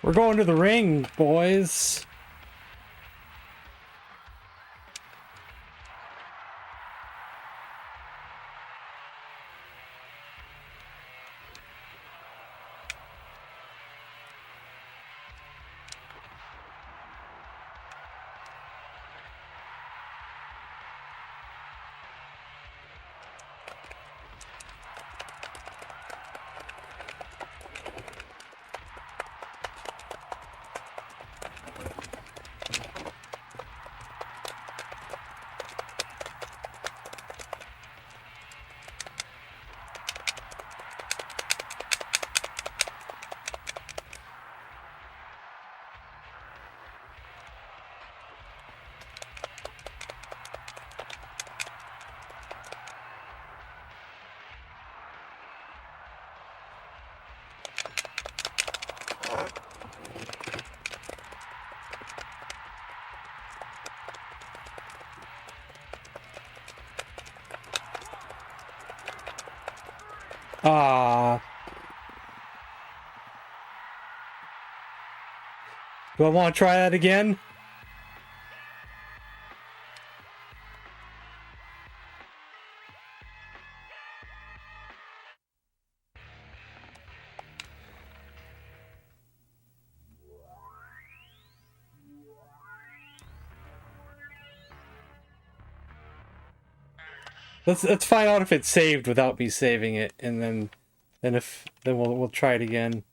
We're going to the ring, boys. Ah. Do I want to try that again? Let's find out if it's saved without me saving it, and then we'll try it again.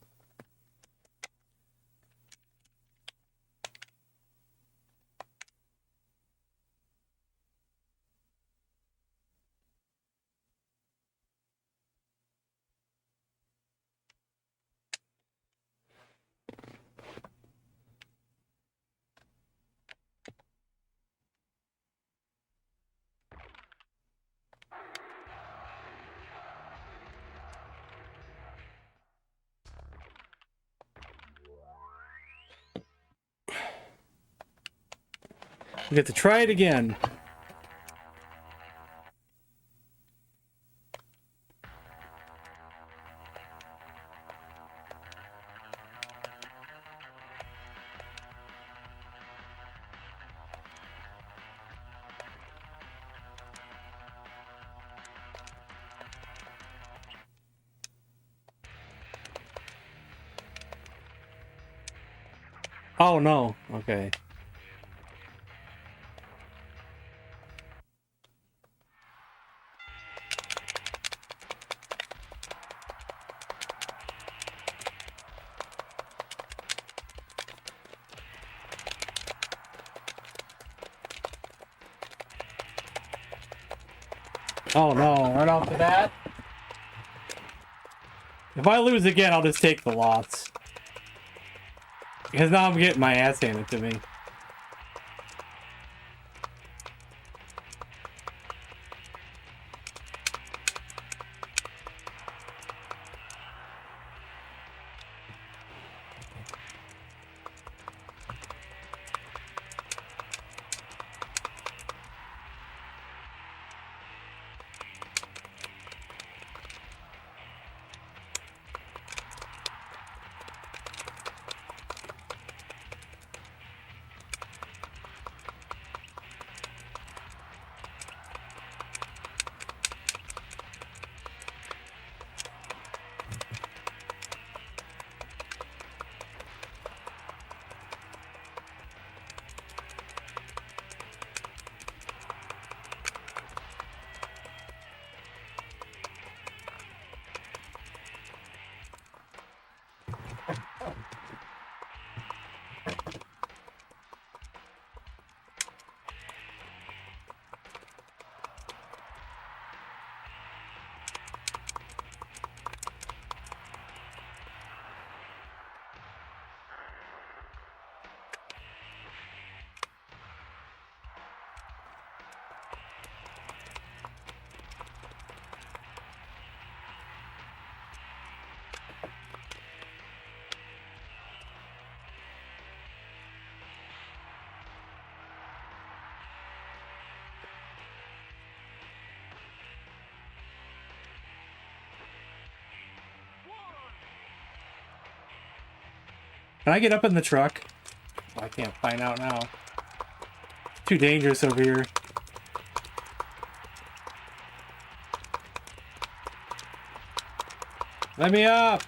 We get to try it again. Oh no. Okay. Oh no, right off the bat. If I lose again, I'll just take the loss. Because now I'm getting my ass handed to me. Can I get up in the truck? I can't find out now. Too dangerous over here. Let me up!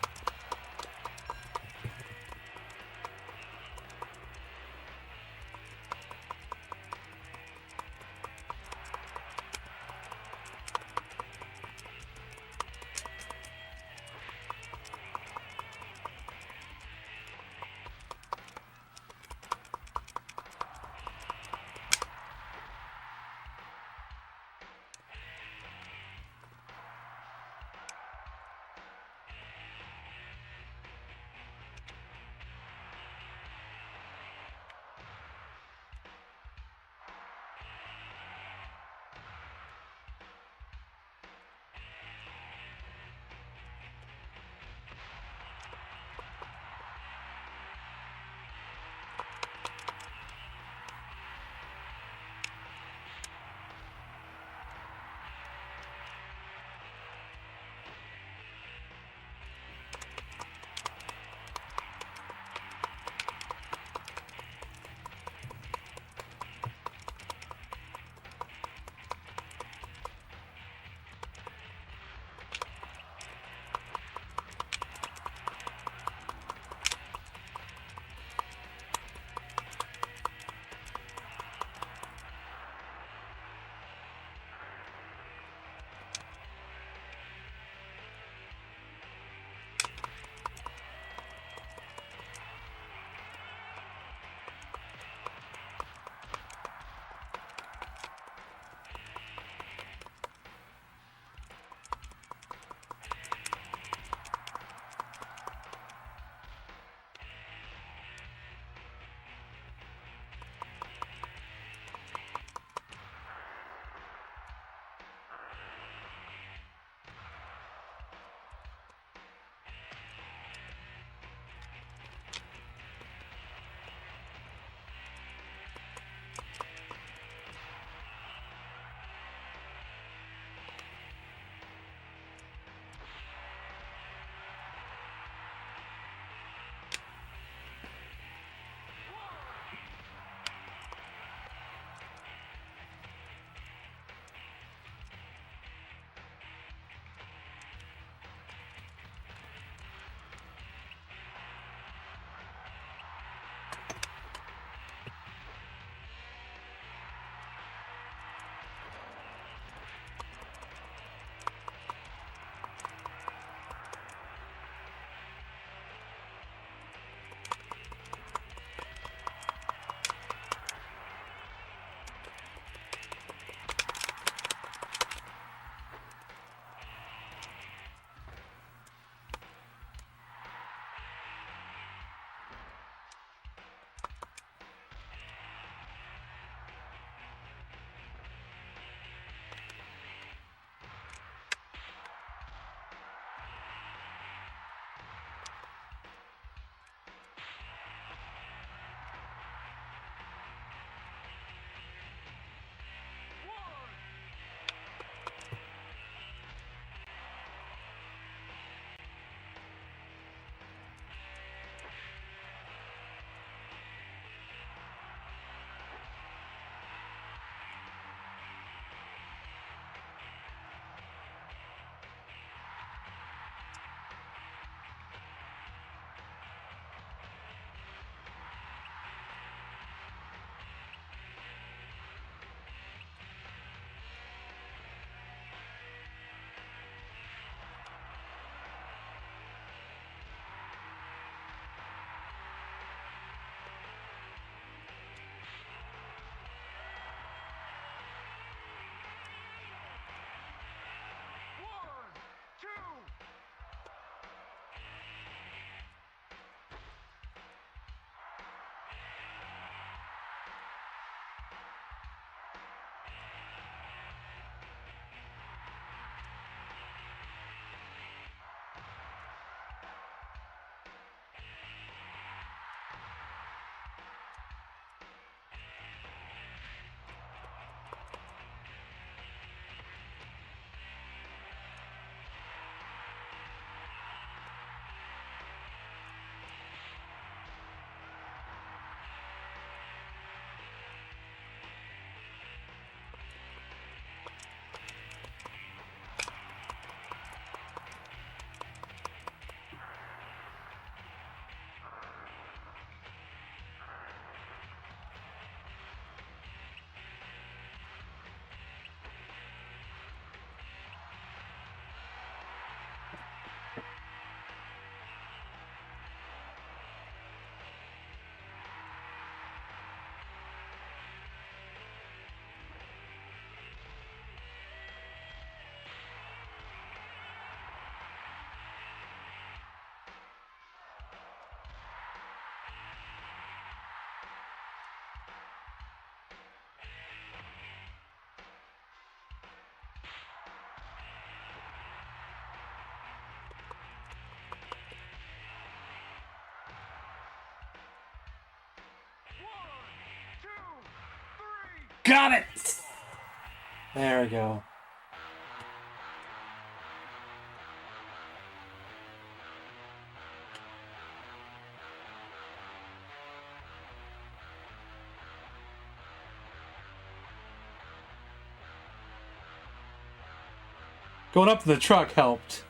Got it! There we go. Going up to the truck helped.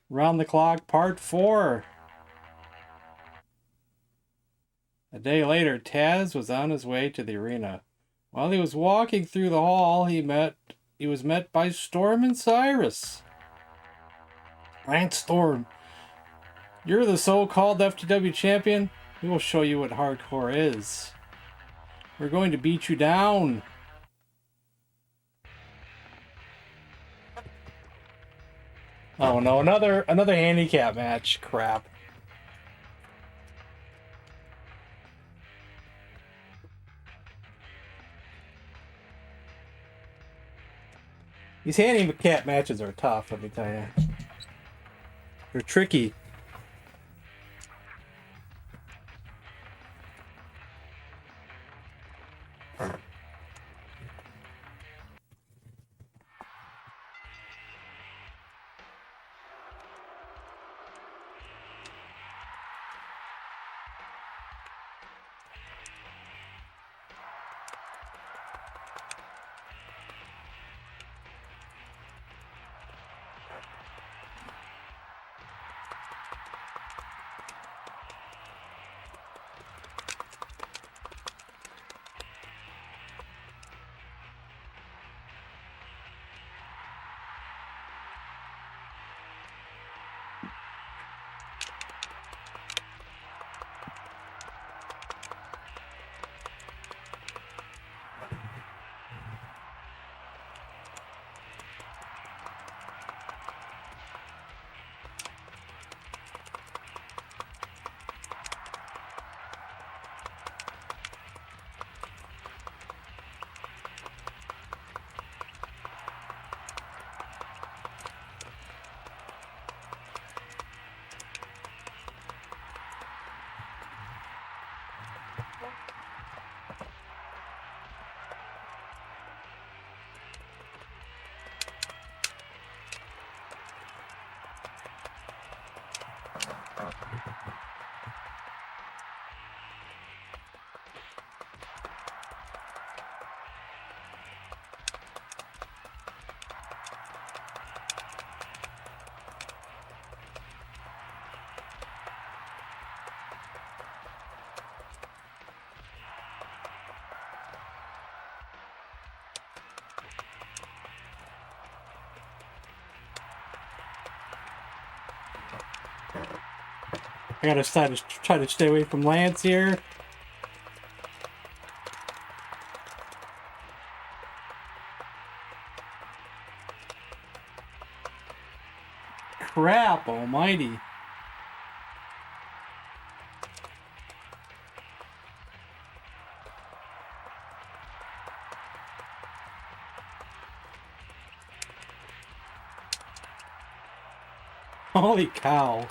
Round the Clock, Part 4. A day later, Taz was on his way to the arena. While he was walking through the hall, he was met by Storm and Cyrus. Lance Storm, you're the so-called FTW champion? We will show you what hardcore is. We're going to beat you down. Oh no, another handicap match. Crap. These handicap matches are tough, let me tell you. They're tricky. I gotta try to stay away from Lance here. Crap almighty. Holy cow.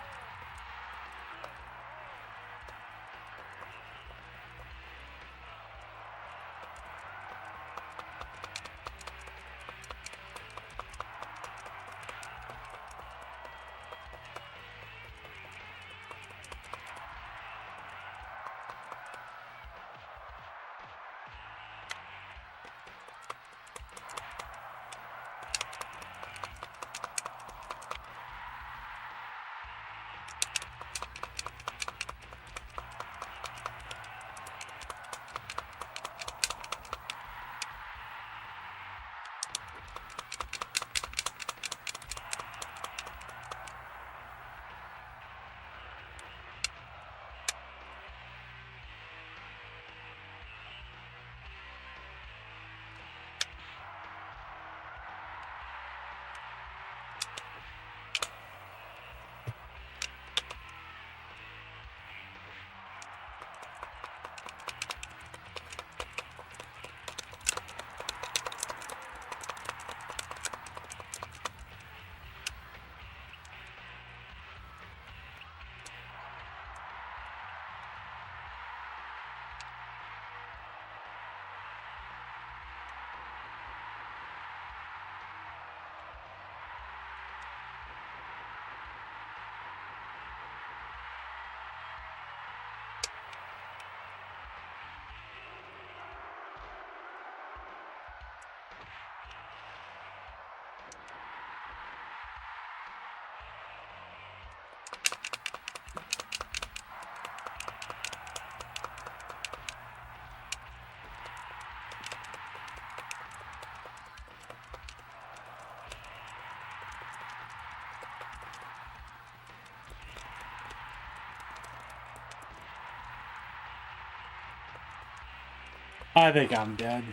I think I'm dead.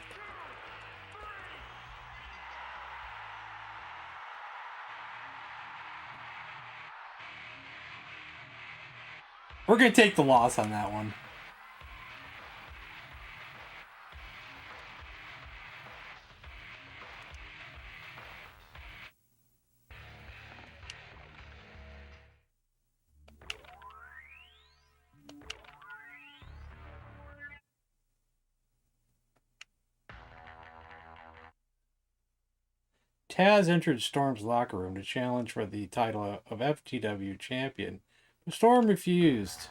We're going to take the loss on that one. Taz entered Storm's locker room to challenge for the title of FTW champion, but Storm refused.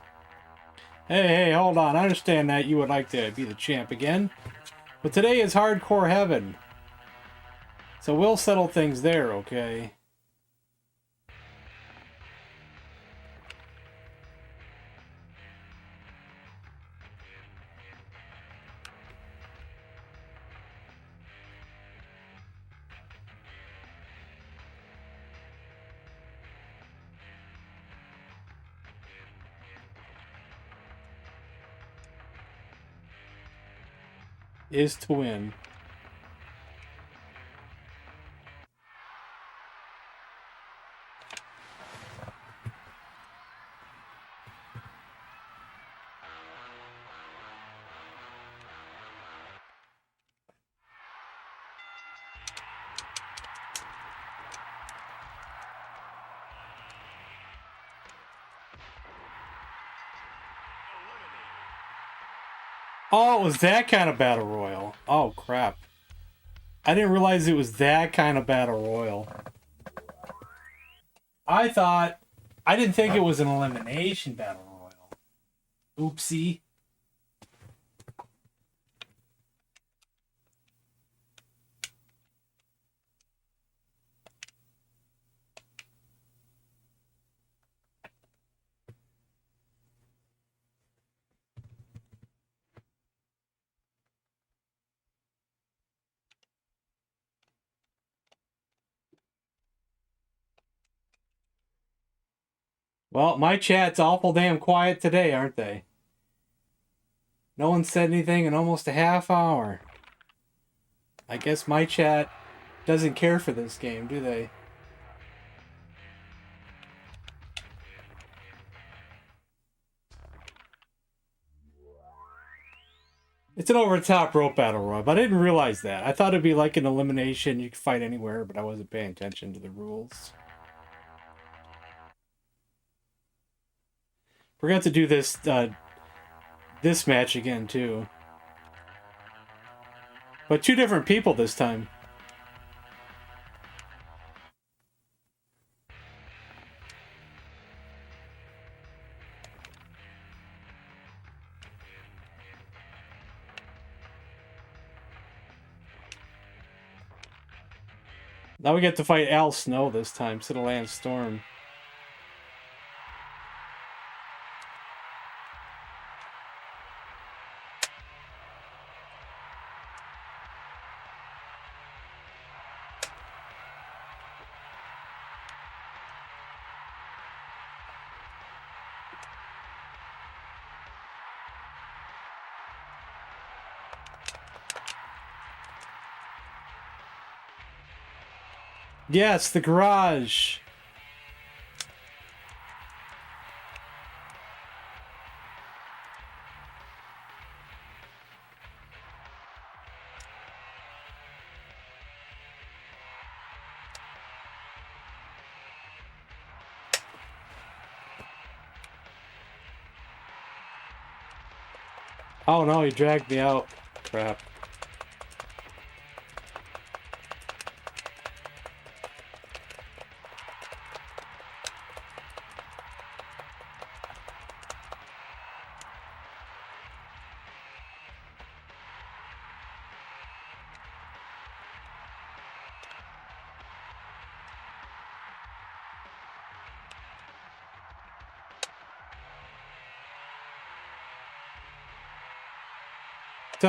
Hey, hold on. I understand that you would like to be the champ again, but today is hardcore heaven. So we'll settle things there, okay? Is to win. Oh, it was that kind of battle royal. Oh, crap. I didn't realize it was that kind of battle royal. I didn't think it was an elimination battle royal. Oopsie. Well, my chat's awful damn quiet today, aren't they? No one said anything in almost a half hour. I guess my chat doesn't care for this game, do they? It's an over-the-top rope battle royal, but I didn't realize that. I thought it'd be like an elimination. You could fight anywhere, but I wasn't paying attention to the rules. Forgot to do this this match again, too. But 2 different people this time. Now we get to fight Al Snow this time, instead of Lance Storm. Yes, the garage. Oh no, he dragged me out. Crap.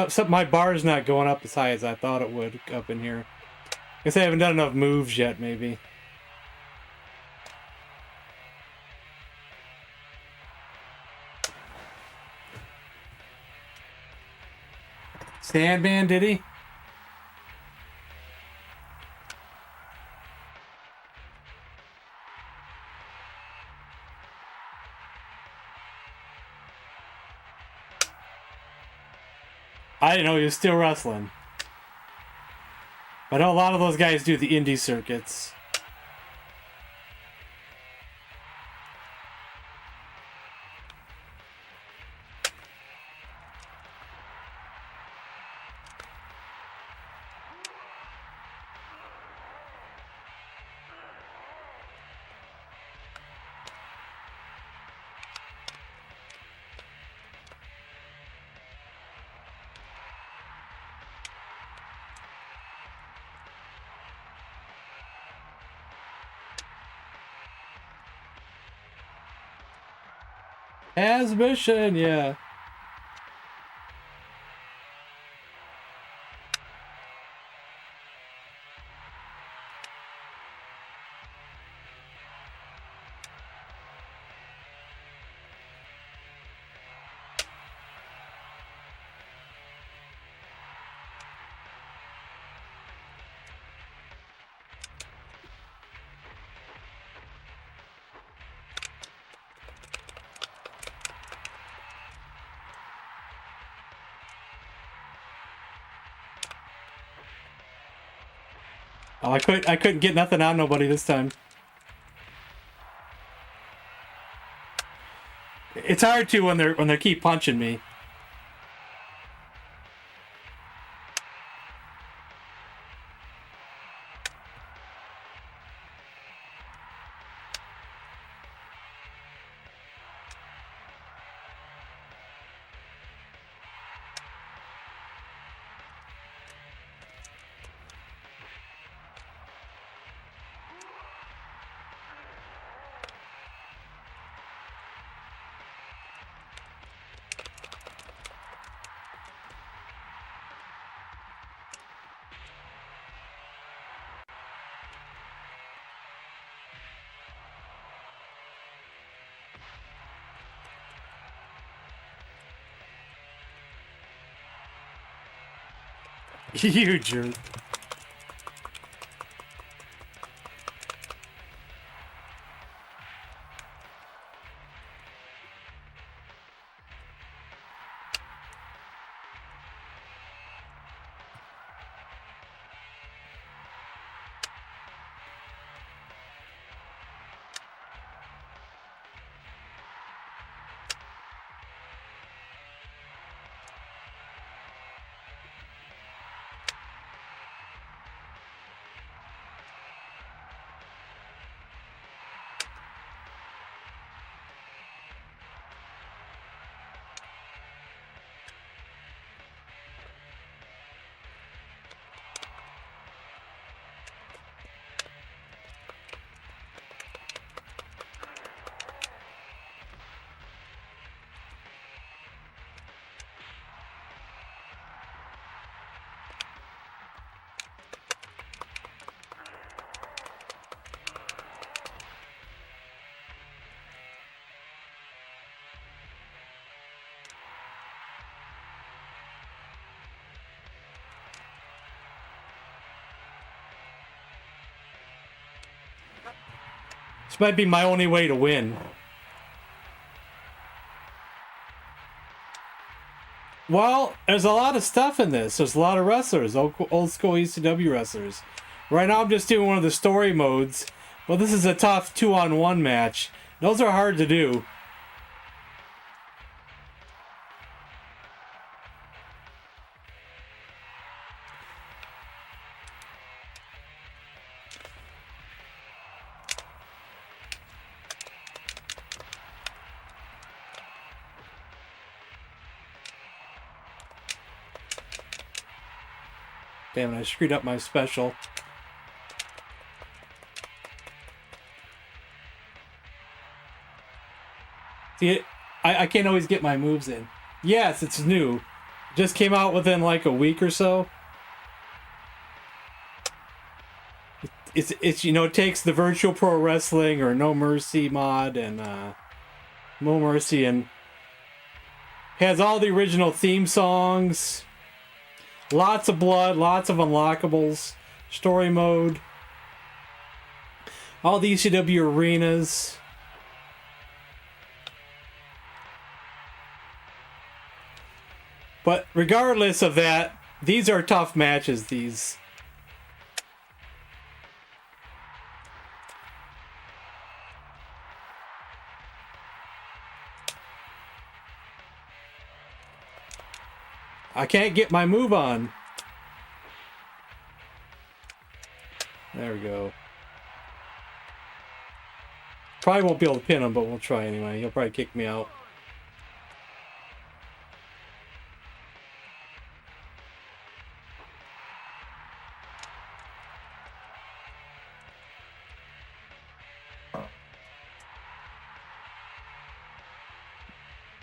So my bar's not going up as high as I thought it would up in here. Guess I haven't done enough moves yet, maybe. Sandman, did he? I didn't know he was still wrestling. I know a lot of those guys do the indie circuits. Transmission, yeah. Oh, I couldn't get nothing on nobody this time. It's hard to when they keep punching me. You jerk. This might be my only way to win. Well, there's a lot of stuff in this. There's a lot of wrestlers, old school ECW wrestlers. Right now I'm just doing one of the story modes. Well, this is a tough 2-on-1 match. Those are hard to do. Damn it, I screwed up my special. See, I can't always get my moves in. Yes, it's new. Just came out within like a week or so. It's you know, it takes the Virtual Pro Wrestling or No Mercy mod and No Mercy and has all the original theme songs. Lots of blood, lots of unlockables, story mode, all the ECW arenas. But regardless of that, these are tough matches, these. I can't get my move on. There we go. Probably won't be able to pin him, but we'll try anyway. He'll probably kick me out.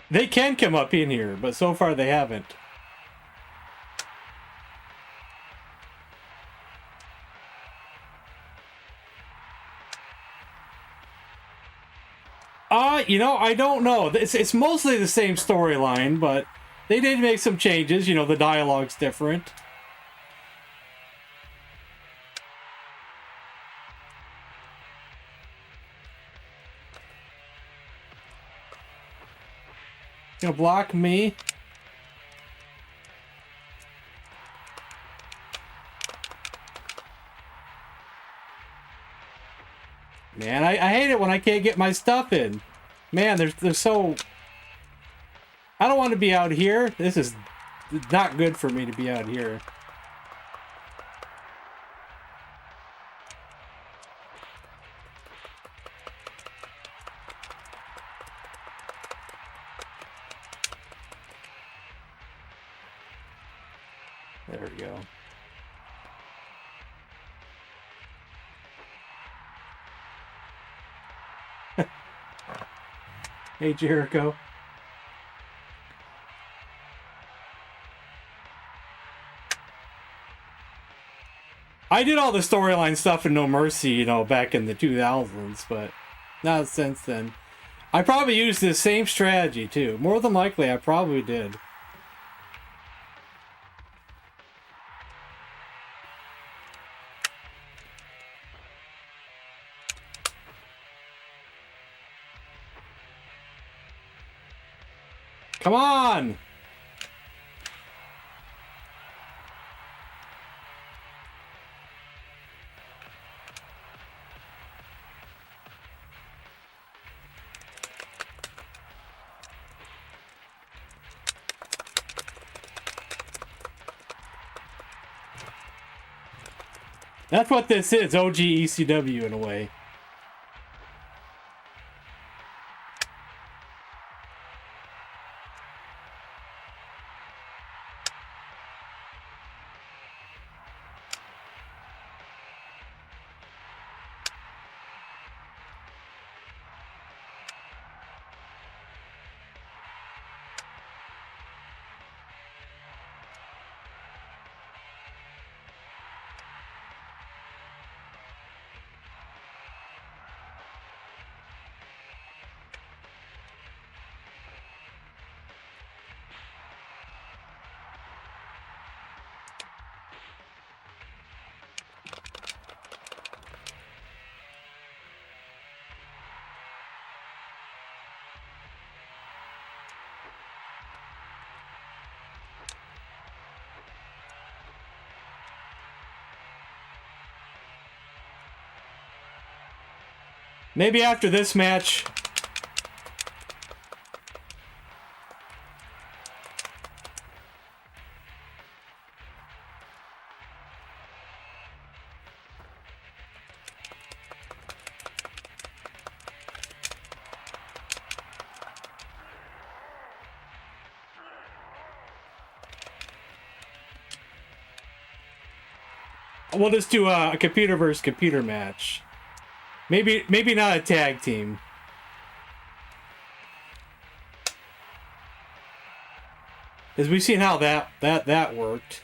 They can come up in here, but so far they haven't. You know, I don't know. It's mostly the same storyline, but they did make some changes. You know, the dialogue's different. You gonna block me? Man, I hate it when I can't get my stuff in. Man, they're so... I don't want to be out here. This is not good for me to be out here. There we go. Hey, Jericho. I did all the storyline stuff in No Mercy, you know, back in the 2000s, but not since then. I probably used the same strategy, too. More than likely, I probably did. Come on! That's what this is, OG ECW in a way. Maybe after this match... We'll just do a computer versus computer match. Maybe not a tag team. Because we've seen how that worked.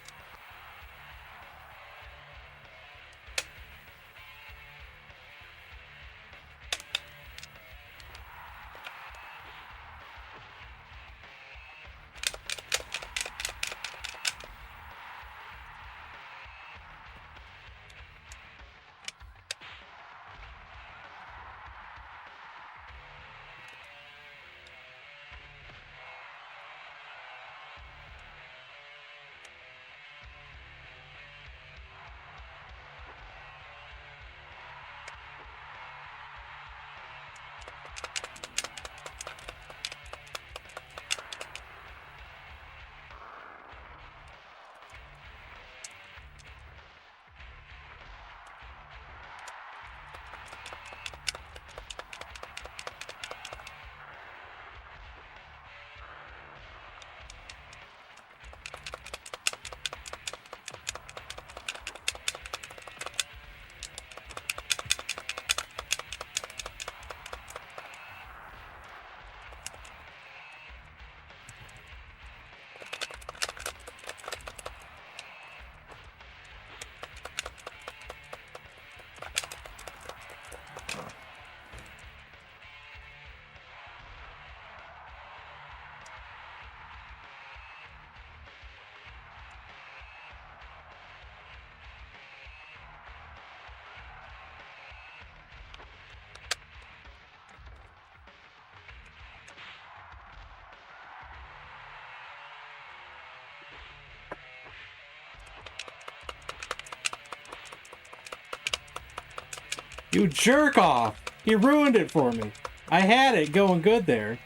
You jerk off! You ruined it for me. I had it going good there.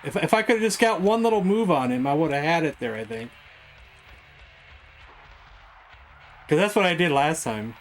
If I could have just got one little move on him, I would have had it there, I think. Because that's what I did last time.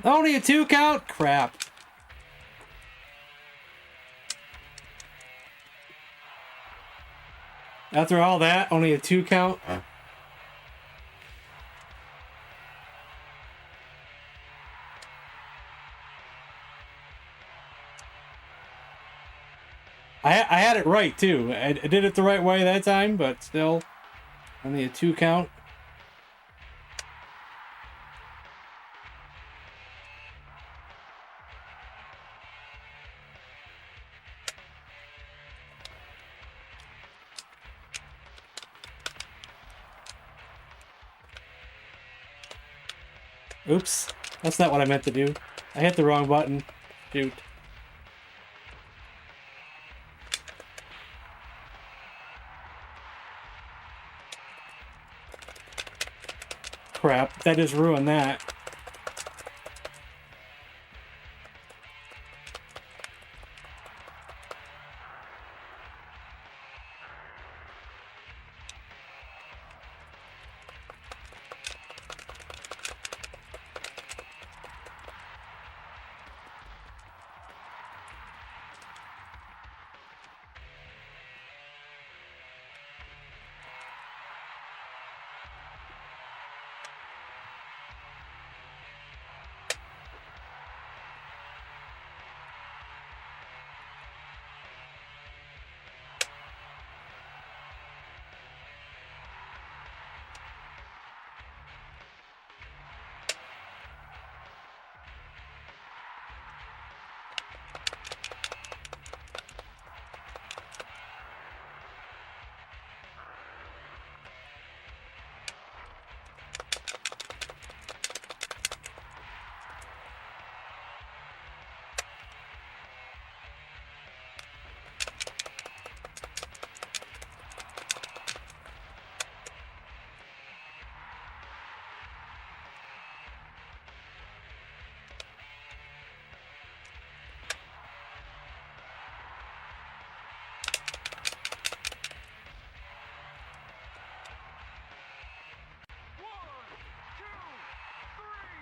Only a 2 count? Crap. After all that, only a 2 count? I had it right, too. I did it the right way that time, but still, only a 2 count. Oops. That's not what I meant to do. I hit the wrong button. Shoot. Crap. That just ruined that.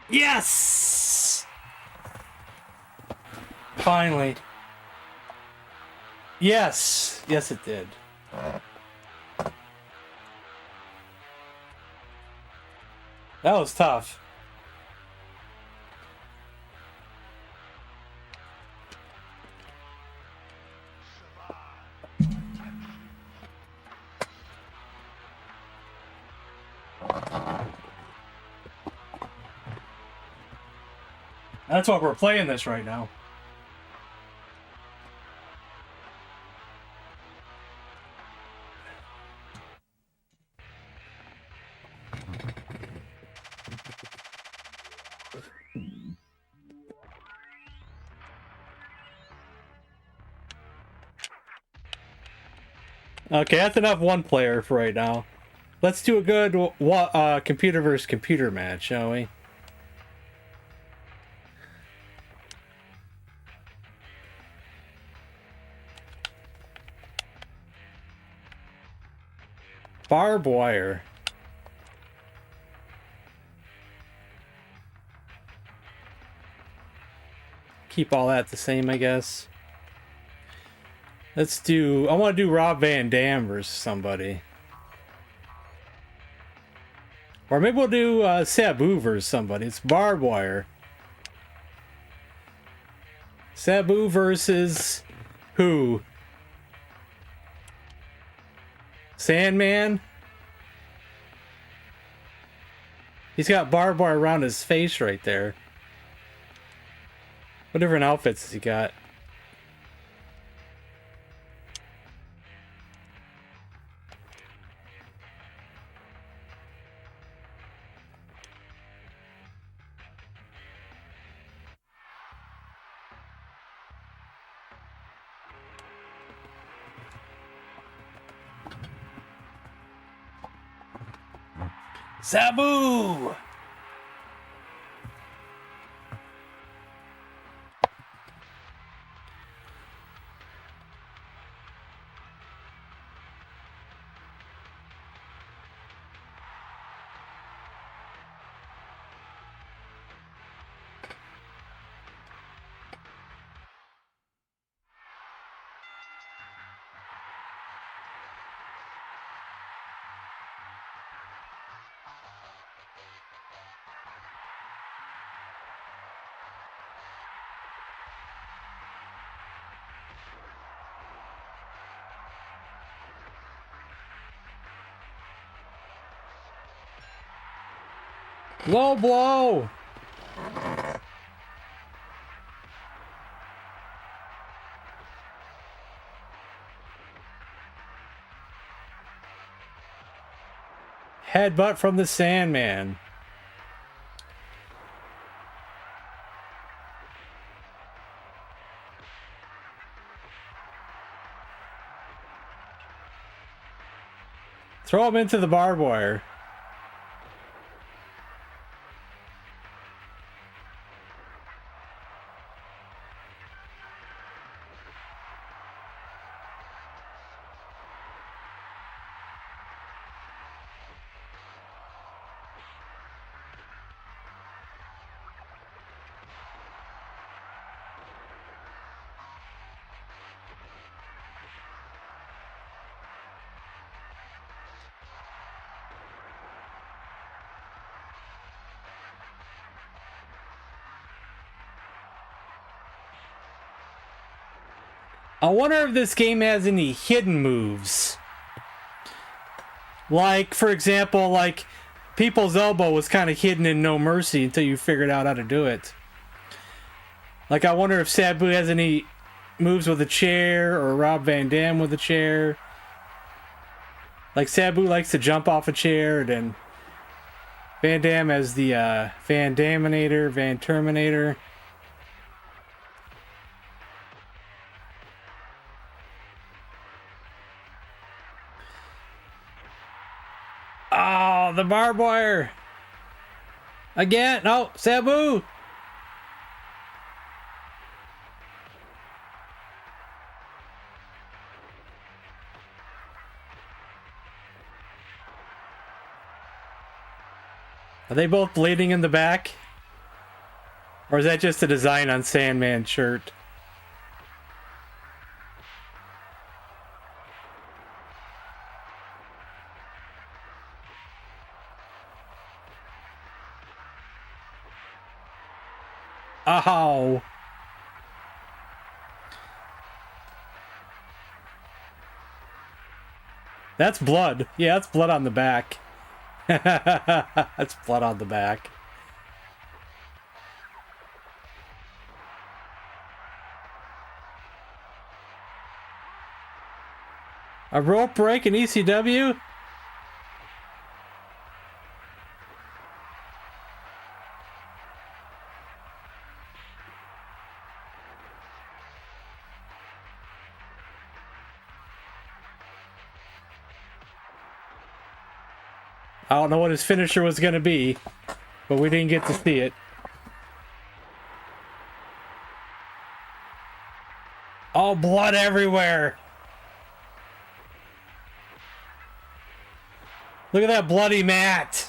Yes! Finally. Yes! Yes, it did. That was tough. That's what we're playing this right now. Okay, that's enough one player for right now. Let's do a good computer versus computer match, shall we? Barbed wire. Keep all that the same, I guess. Let's do... I want to do Rob Van Dam versus somebody. Or maybe we'll do Sabu versus somebody. It's barbed wire. Sabu versus... who? Sandman? He's got barbed wire around his face right there. What different outfits has he got? Sabu! Low blow! Headbutt from the Sandman. Throw him into the barbed wire. I wonder if this game has any hidden moves. Like, for example, like People's Elbow was kind of hidden in No Mercy until you figured out how to do it. Like, I wonder if Sabu has any moves with a chair or Rob Van Dam with a chair. Like, Sabu likes to jump off a chair, and then Van Dam has the Van Daminator, Van Terminator. Oh, the barbed wire. Again. No, Sabu. Are they both bleeding in the back? Or is that just a design on Sandman's shirt? Ow. That's blood. Yeah, that's blood on the back. That's blood on the back. A rope break in ECW? I don't know what his finisher was going to be, but we didn't get to see it. Oh, blood everywhere. Look at that bloody mat.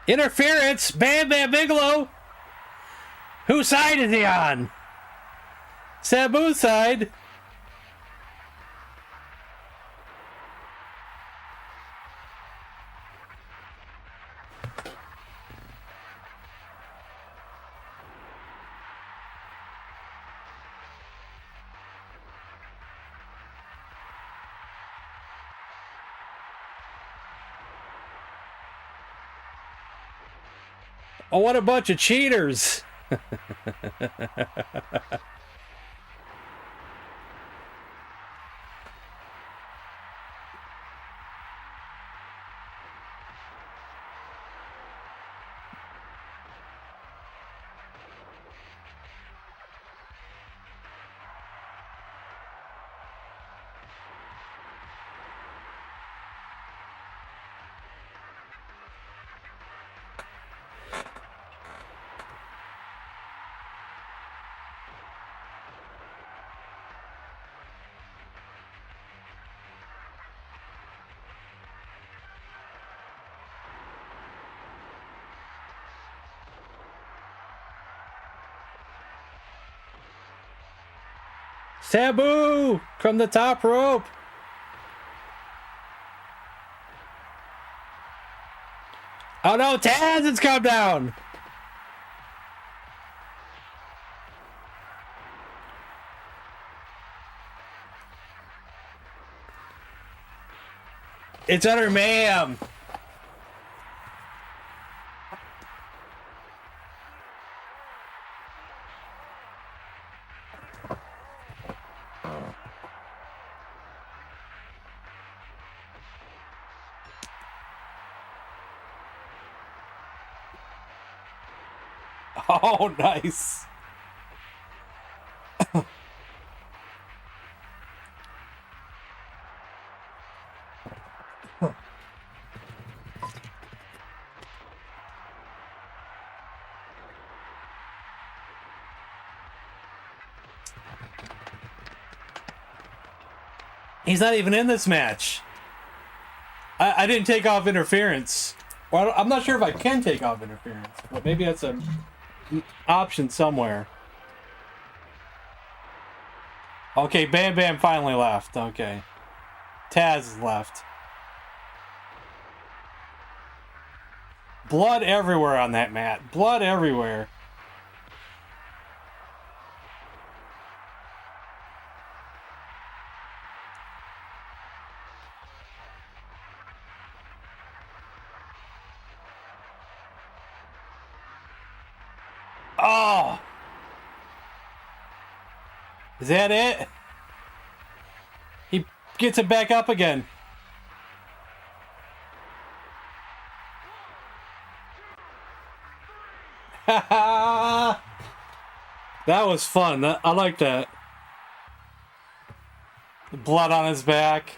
Interference! Bam Bam Bigelow! Whose side is he on? Sabu's side. Oh, what a bunch of cheaters! Sabu from the top rope. Oh no, Taz has come down. It's utter mayhem. Oh, nice. He's not even in this match. I didn't take off interference. Well, I'm not sure if I can take off interference, but maybe that's an option somewhere. Okay, Bam Bam finally left. Okay. Taz is left. Blood everywhere on that mat. Blood everywhere. Oh! Is that it? He gets it back up again. That was fun. I like that. Blood on his back.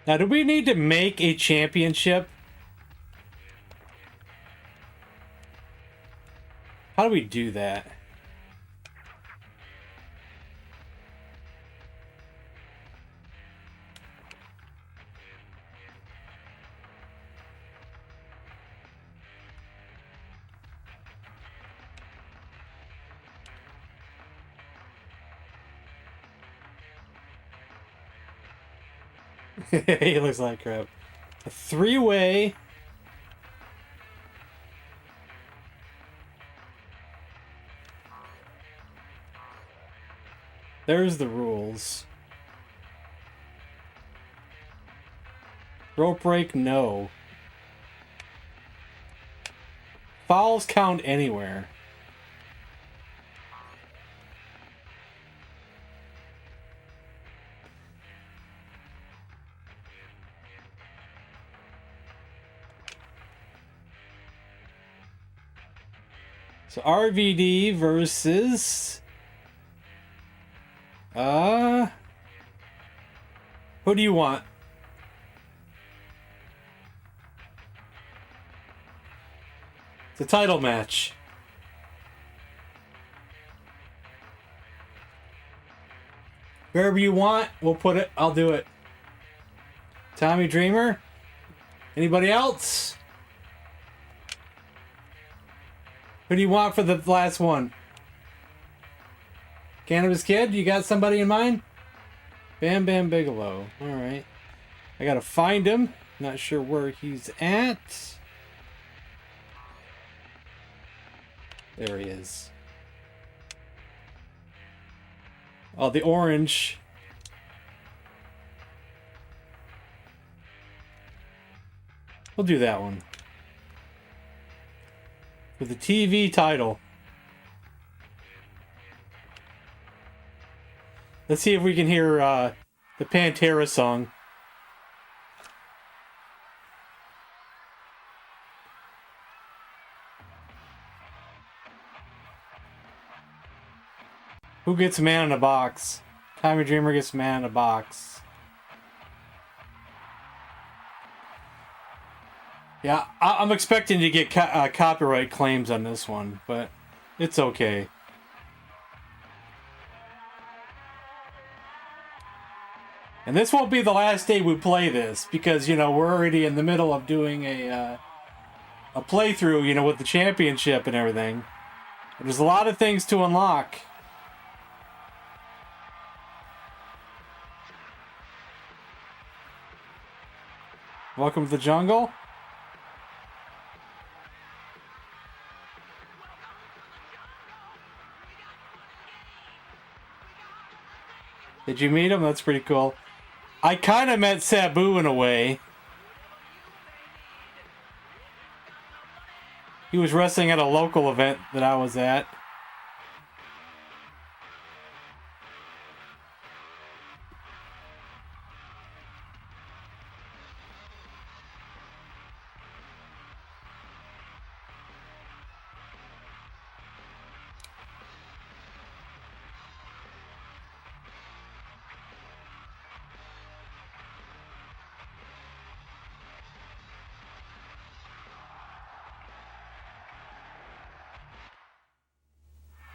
Now, do we need to make a championship? How do we do that? He looks like crap. A three-way. There's the rules. Rope break, no. Fouls count anywhere. So RVD versus who do you want? It's a title match. Wherever you want, we'll put it. I'll do it. Tommy Dreamer? Anybody else? Who do you want for the last one? Cannabis Kid? You got somebody in mind? Bam Bam Bigelow. Alright. I gotta find him. Not sure where he's at. There he is. Oh, the orange. We'll do that one. For the TV title. Let's see if we can hear the Pantera song. Who gets man in a box? Tommy Dreamer gets man in a box. Yeah, I'm expecting to get copyright claims on this one, but it's okay. And this won't be the last day we play this, because, you know, we're already in the middle of doing a playthrough, you know, with the championship and everything. There's a lot of things to unlock. Welcome to the jungle. Did you meet him? That's pretty cool. I kind of met Sabu in a way. He was wrestling at a local event that I was at.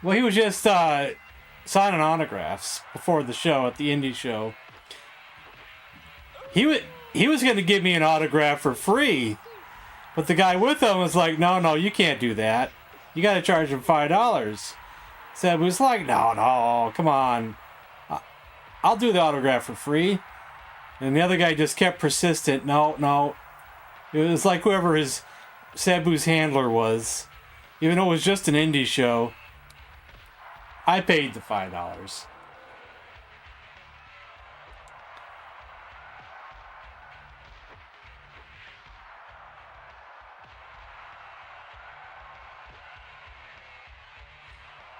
Well, he was just signing autographs before the show at the indie show. He was going to give me an autograph for free, but the guy with him was like, "No, you can't do that. You got to charge him $5." Seb was like, "No, come on. I'll do the autograph for free." And the other guy just kept persistent. No. It was like whoever his Sabu's handler was, even though it was just an indie show. I paid the $5.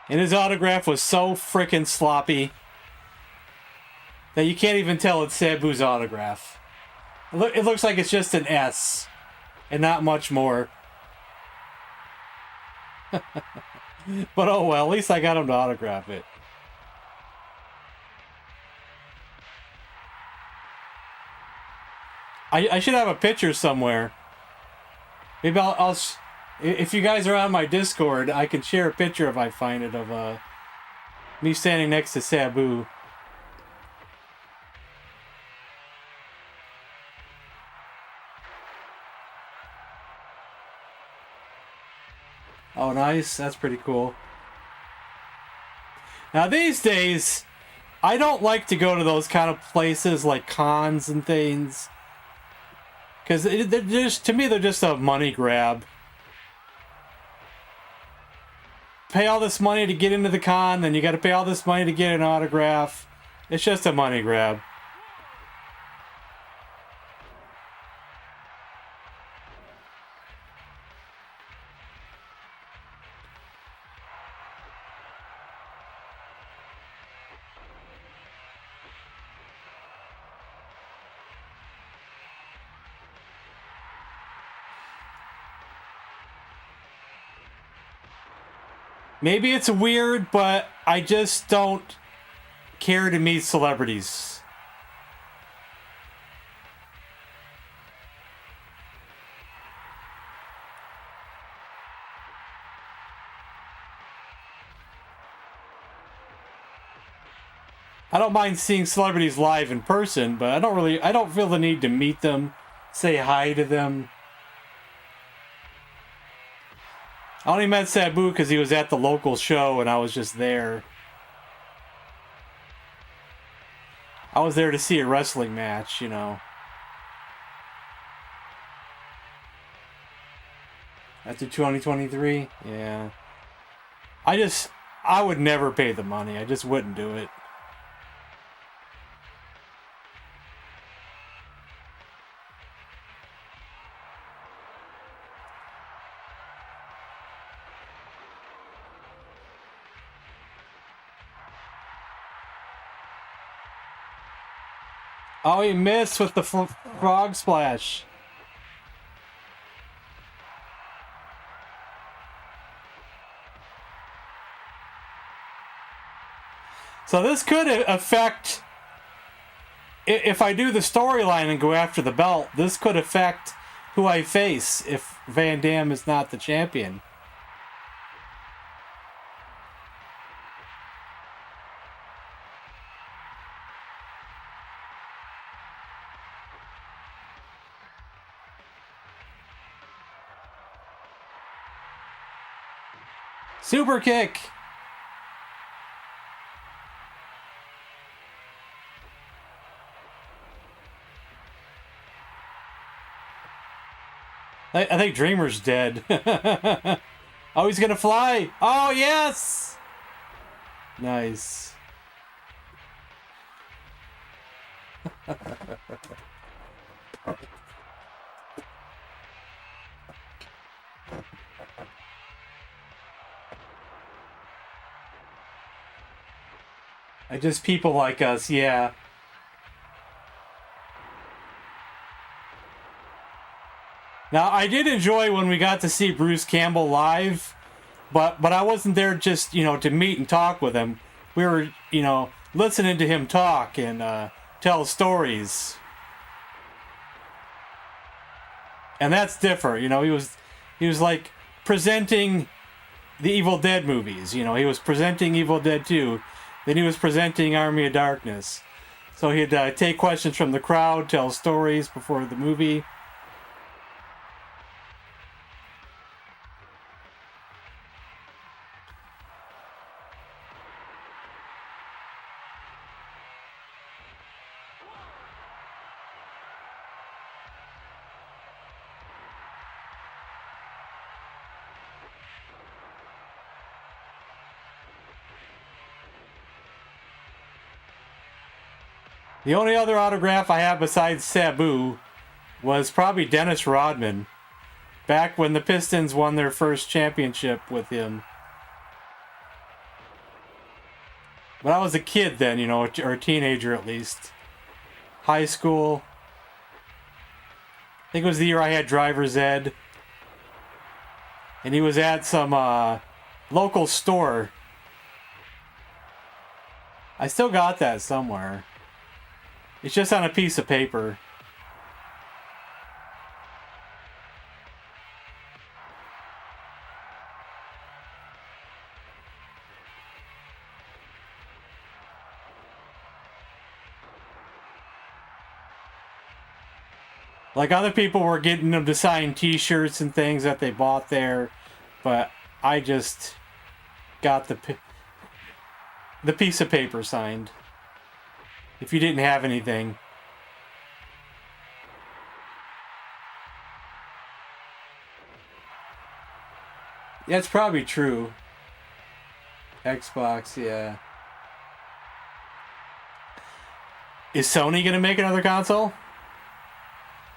And his autograph was so freaking sloppy that you can't even tell it's Sabu's autograph. It looks like it's just an S and not much more. But oh well, at least I got him to autograph it. I should have a picture somewhere. Maybe if you guys are on my Discord, I can share a picture if I find it of me standing next to Sabu. Oh, nice. That's pretty cool. Now, these days, I don't like to go to those kind of places like cons and things. Because to me, they're just a money grab. Pay all this money to get into the con, then you got to pay all this money to get an autograph. It's just a money grab. Maybe it's weird, but I just don't care to meet celebrities. I don't mind seeing celebrities live in person, but I don't feel the need to meet them, say hi to them. I only met Sabu because he was at the local show and I was just there. I was there to see a wrestling match, you know. After 2023? Yeah. I would never pay the money. I just wouldn't do it. Oh, he missed with the frog splash. So this could affect, if I do the storyline and go after the belt, this could affect who I face if Van Dam is not the champion. Super kick. I think Dreamer's dead. Oh, he's gonna fly. Oh, yes. Nice. Just people like us, yeah. Now, I did enjoy when we got to see Bruce Campbell live, but I wasn't there just, to meet and talk with him. We were, listening to him talk and tell stories. And that's different, he was like presenting the Evil Dead movies, he was presenting Evil Dead 2. Then he was presenting Army of Darkness. So he'd take questions from the crowd, tell stories before the movie. The only other autograph I have besides Sabu was probably Dennis Rodman, back when the Pistons won their first championship with him. But I was a kid then, or a teenager at least. High school. I think it was the year I had driver's ed. And he was at some local store. I still got that somewhere. It's just on a piece of paper. Like, other people were getting them to sign t-shirts and things that they bought there, but I just got the piece of paper signed. If you didn't have anything. Yeah, it's probably true. Xbox, yeah. Is Sony gonna make another console?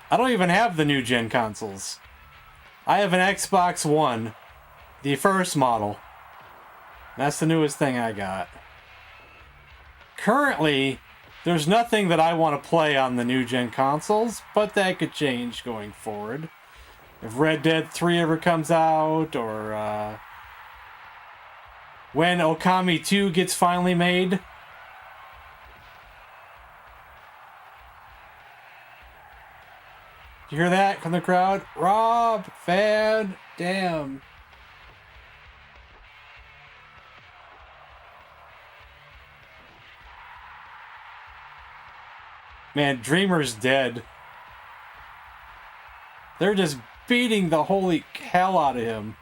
I don't even have the new gen consoles. I have an Xbox One, the first model. That's the newest thing I got. Currently, there's nothing that I want to play on the new gen consoles, but that could change going forward. If Red Dead 3 ever comes out, or when Okami 2 gets finally made. You hear that from the crowd? Rob, Fad, damn. Man, Dreamer's dead. They're just beating the holy hell out of him.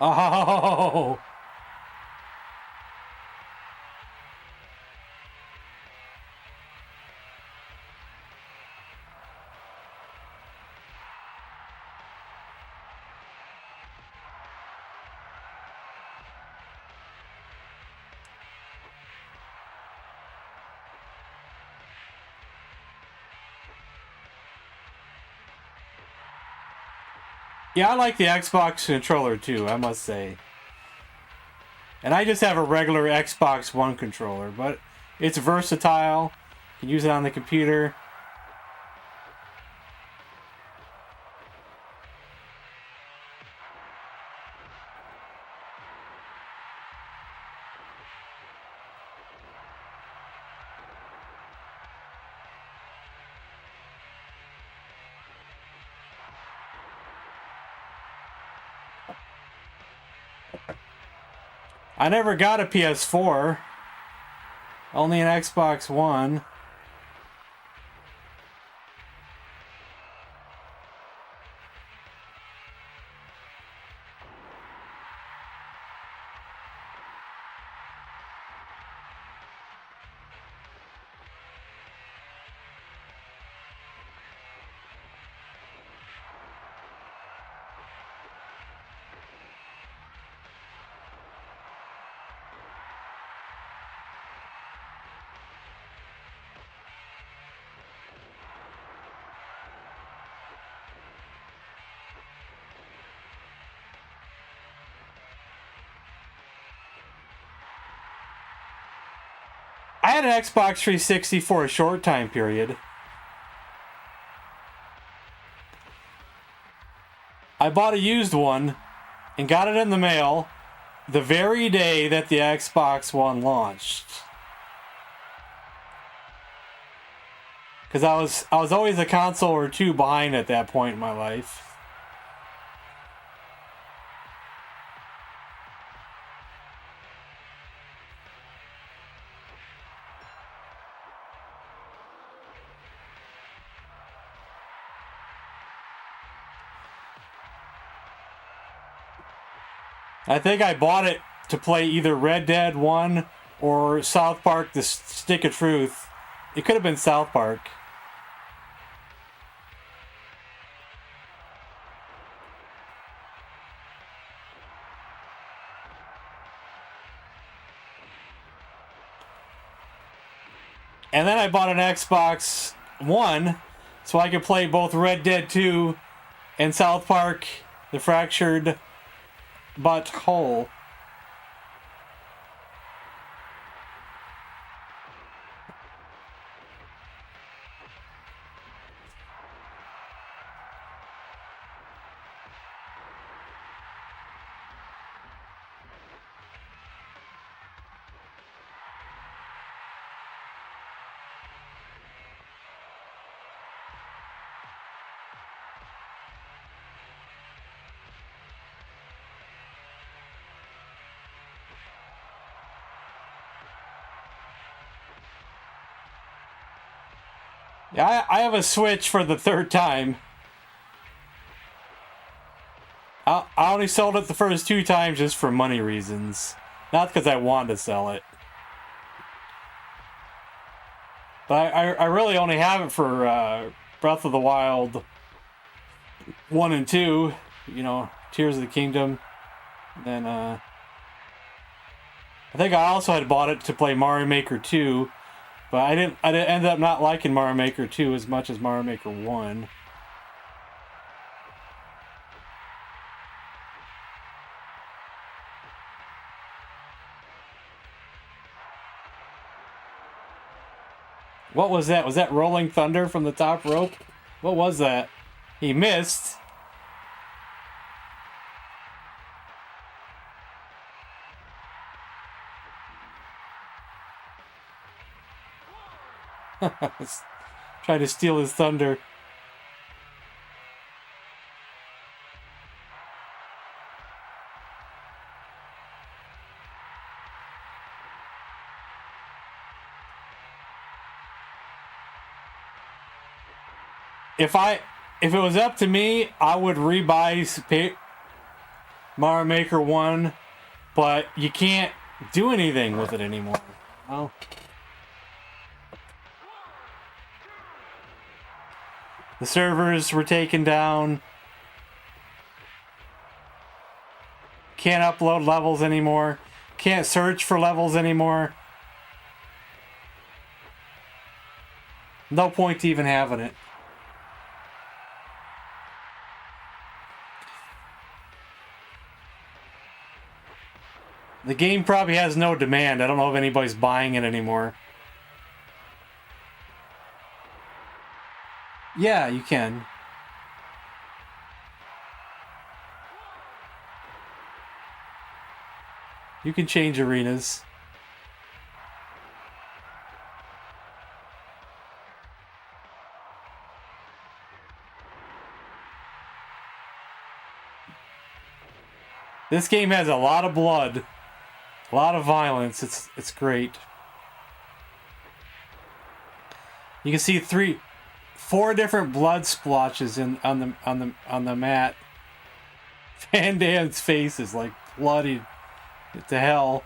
Oh! Yeah, I like the Xbox controller too, I must say. And I just have a regular Xbox One controller, but it's versatile. You can use it on the computer. I never got a PS4. Only an Xbox One. I had an Xbox 360 for a short time period. I bought a used one and got it in the mail the very day that the Xbox One launched. Because I was always a console or two behind at that point in my life. I think I bought it to play either Red Dead 1 or South Park The Stick of Truth. It could have been South Park. And then I bought an Xbox One so I could play both Red Dead 2 and South Park: The Fractured But Whole. Yeah, I have a Switch for the third time. I only sold it the first 2 times just for money reasons. Not because I wanted to sell it. But I really only have it for Breath of the Wild 1 and 2. You know, Tears of the Kingdom. And then, I think I also had bought it to play Mario Maker 2. But I didn't end up not liking Mario Maker 2 as much as Mario Maker 1. What was that? Was that Rolling Thunder from the top rope? What was that? He missed. Trying to steal his thunder. If it was up to me, I would rebuy Mario Maker 1, but you can't do anything with it anymore. Well, the servers were taken down. Can't upload levels anymore. Can't search for levels anymore. No point to even having it. The game probably has no demand. I don't know if anybody's buying it anymore. Yeah, you can. You can change arenas. This game has a lot of blood. A lot of violence. It's great. You can see 4 different blood splotches on the mat. Van Damme's face is like bloody to hell.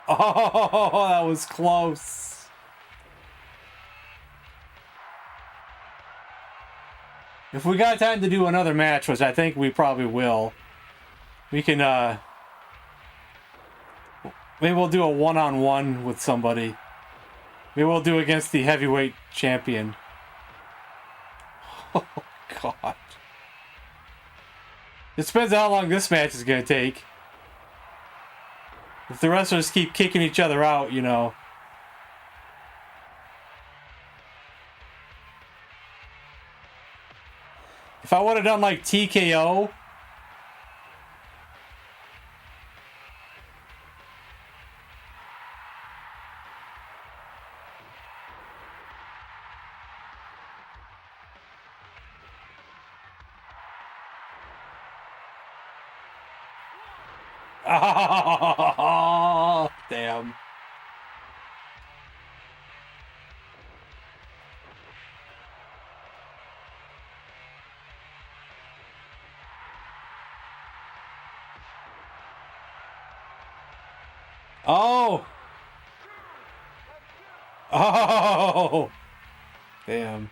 Oh, that was close. If we got time to do another match, which I think we probably will, we can, maybe we'll do a one-on-one with somebody. Maybe we'll do against the heavyweight champion. Oh, God. It depends how long this match is going to take. If the wrestlers keep kicking each other out, you know. If I would have done like TKO... Oh, damn. Oh. Oh. Damn.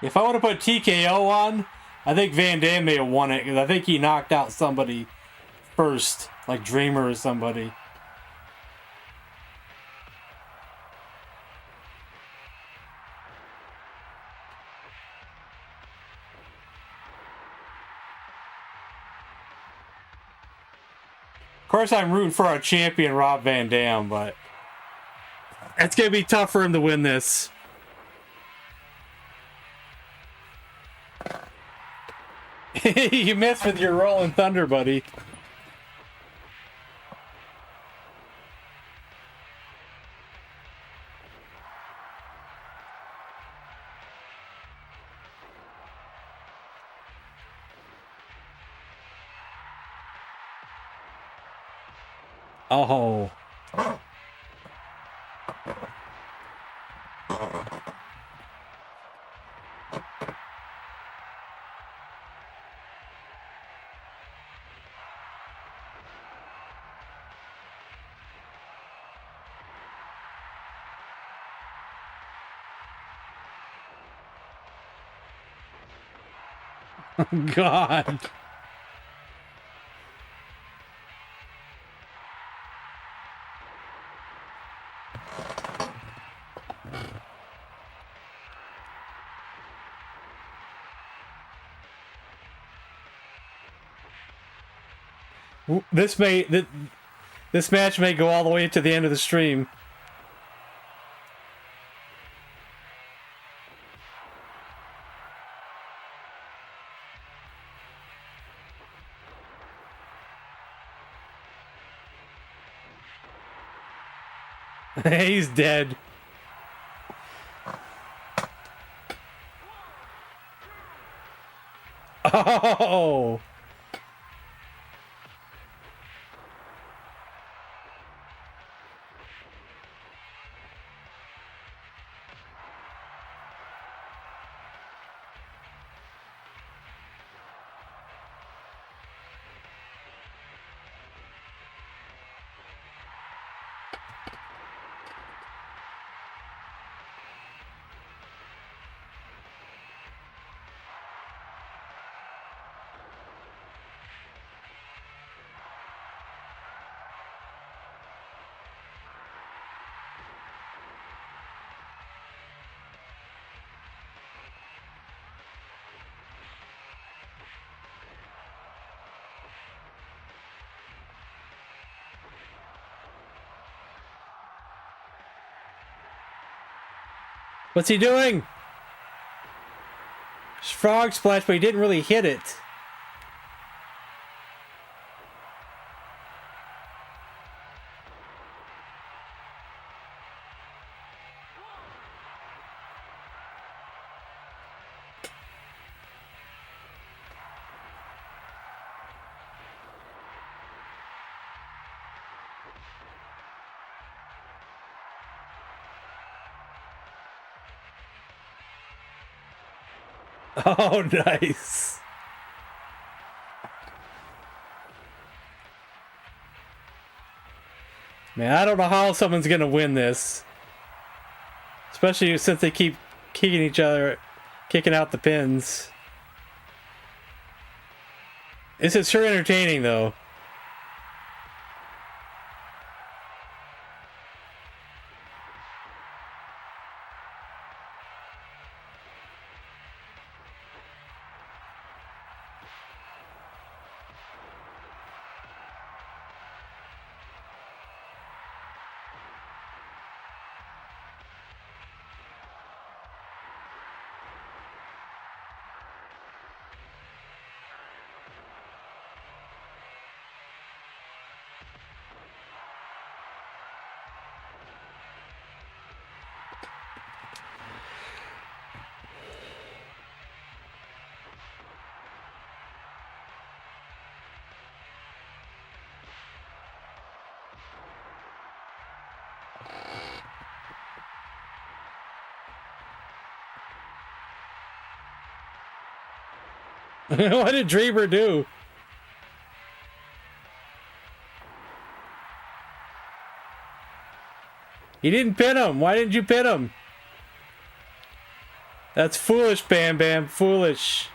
If I would have put TKO on, I think Van Dam may have won it because I think he knocked out somebody first, like Dreamer or somebody. Of course, I'm rooting for our champion, Rob Van Dam, but it's going to be tough for him to win this. You missed with your Rolling Thunder, buddy. Oh. God. This match may go all the way to the end of the stream. He's dead. Oh. What's he doing? Frog splash, but he didn't really hit it. Oh, nice. Man, I don't know how someone's gonna win this. Especially since they keep kicking each other, kicking out the pins. This is sure entertaining, though. What did Dreamer do? He didn't pin him. Why didn't you pin him? That's foolish, Bam Bam. Foolish.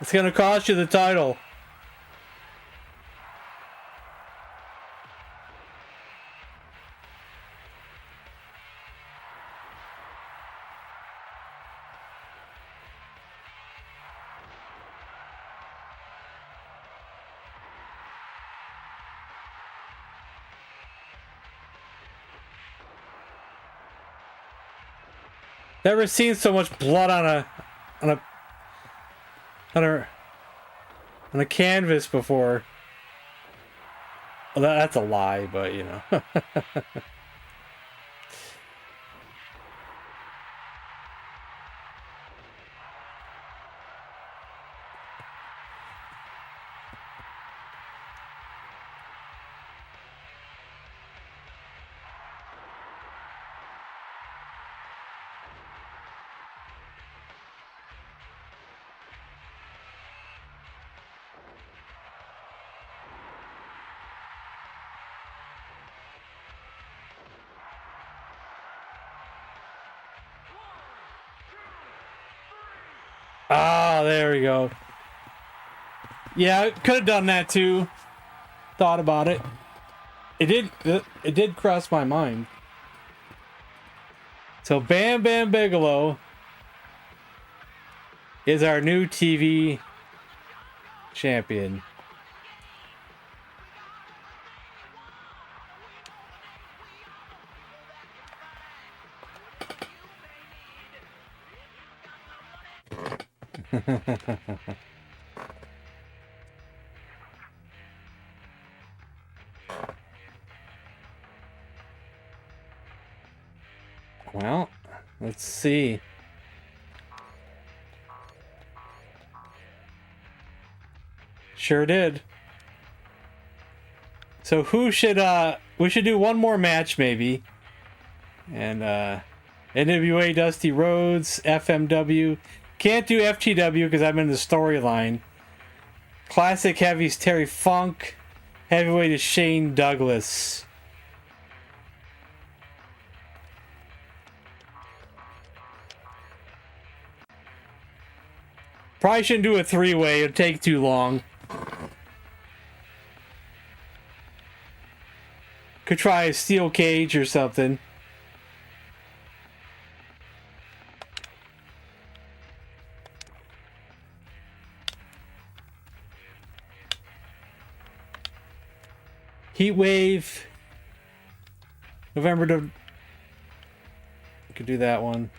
It's gonna cost you the title. Never seen so much blood on a canvas before. Well, that's a lie, but you know. Ah, there we go. Yeah, could have done that too. Thought about it. It did cross my mind. So Bam Bam Bigelow is our new TV champion. Well, let's see. Sure did. So who should we should do one more match maybe. And NWA Dusty Rhodes, FMW. Can't do FTW because I'm in the storyline. Classic Heavy's Terry Funk. Heavyweight is Shane Douglas. Probably shouldn't do a three-way. It'd take too long. Could try a steel cage or something. Heat Wave. November to... Could do that one.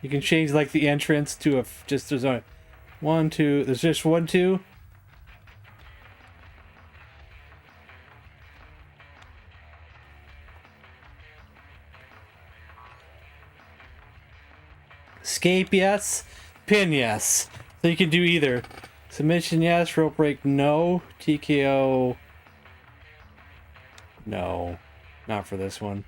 You can change like the entrance to a... Just there's a... 1, 2... There's just 1, 2. Escape, yes. Pin, yes. So you can do either. Submission, yes. Rope break, no. TKO, no. Not for this one.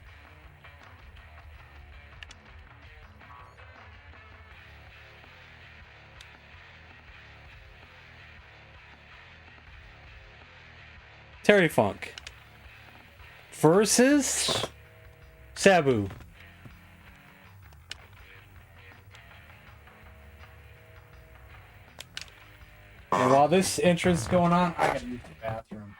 Terry Funk versus Sabu. And while this entrance is going on, I gotta use the bathroom.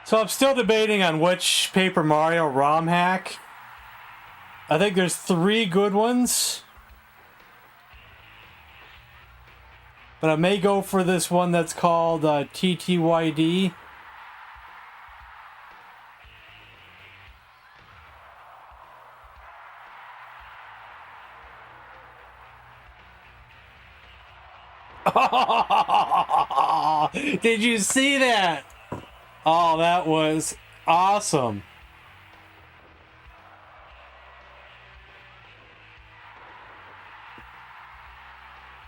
So I'm still debating on which Paper Mario ROM hack. I think there's 3 good ones. But I may go for this one that's called TTYD. Did you see that? Oh, that was awesome.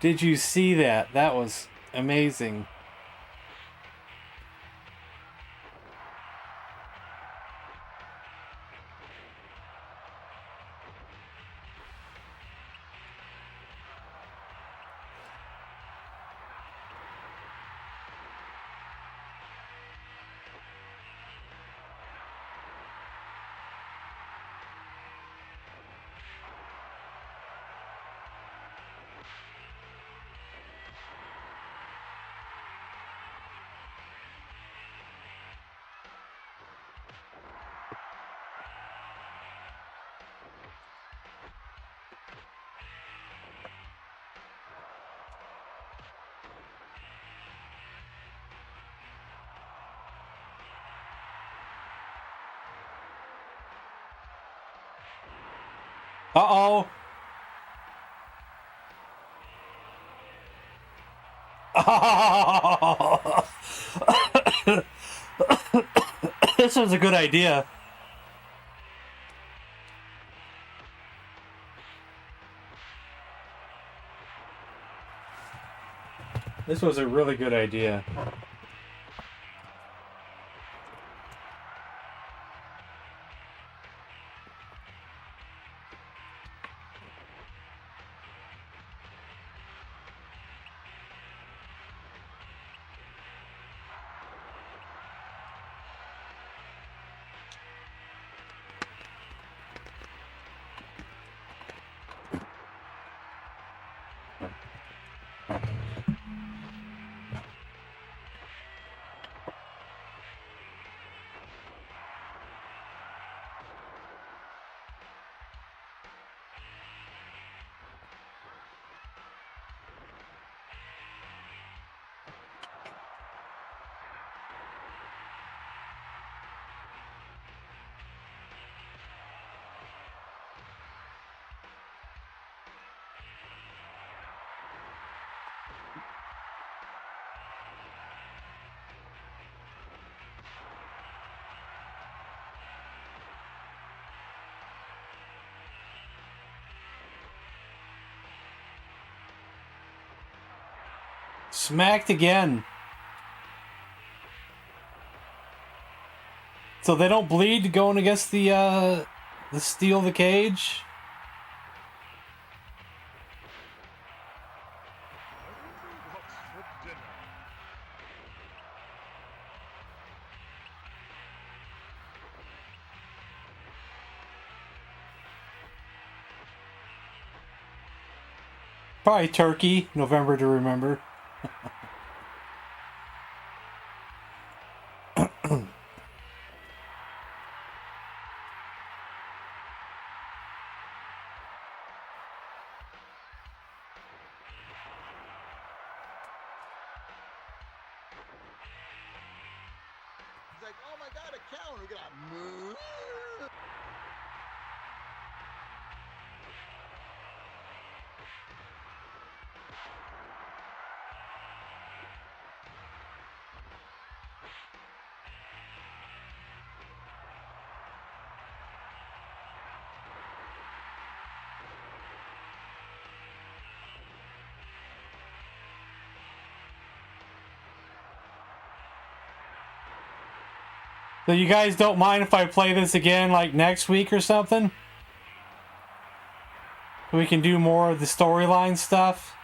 Did you see that? That was amazing. Uh-oh. This was a good idea. This was a really good idea. Smacked again. So they don't bleed going against the steel of the cage? Probably turkey, November to remember. He's like, oh my god, a cow, and we got moo. So you guys don't mind if I play this again like next week or something? We can do more of the storyline stuff?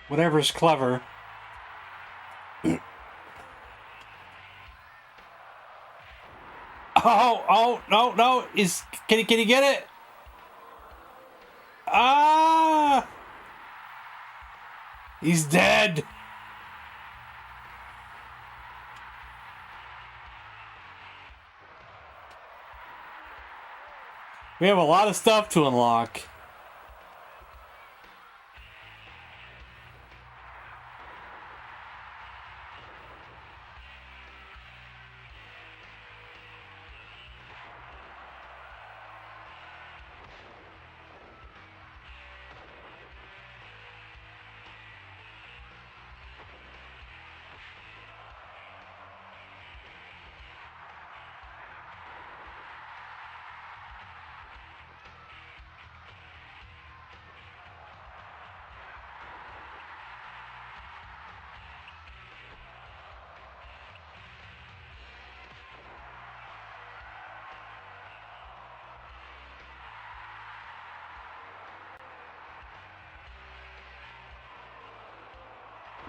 Whatever's clever. Oh, no. Can he get it? Ah! He's dead. We have a lot of stuff to unlock.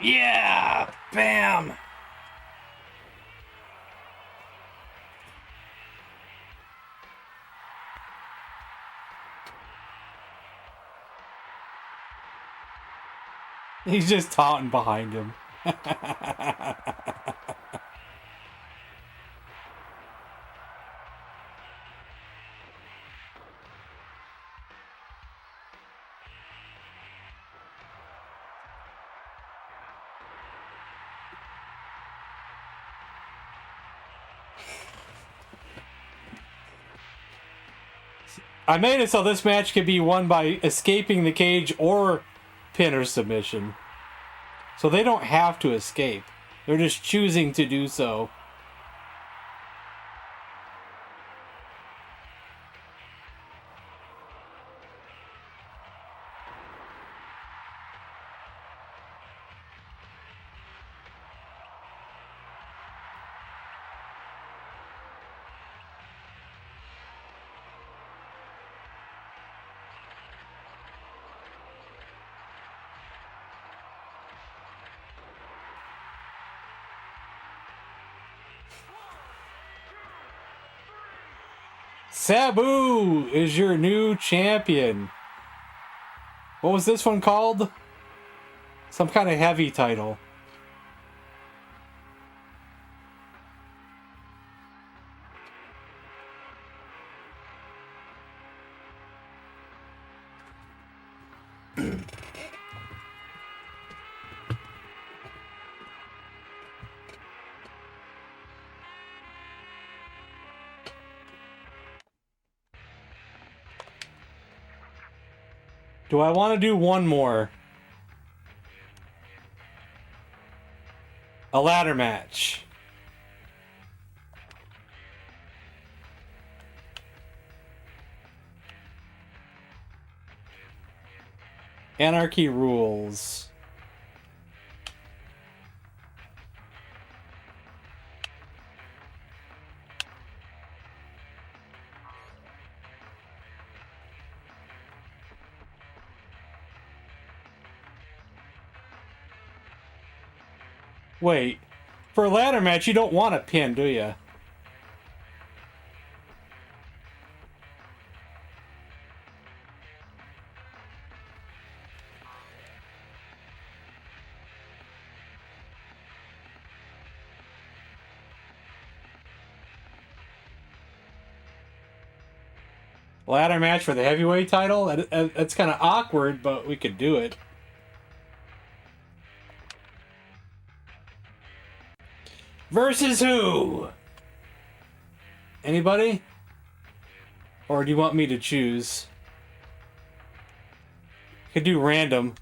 Yeah! Bam! He's just taunting behind him. I made it so this match could be won by escaping the cage or pin or submission. So they don't have to escape. They're just choosing to do so. Sabu is your new champion. What was this one called? Some kind of heavy title. Do I want to do one more? A ladder match. Anarchy rules. Wait, for a ladder match, you don't want a pin, do you? Ladder match for the heavyweight title? That's kind of awkward, but we could do it. Versus who? Anybody? Or do you want me to choose? Could do random.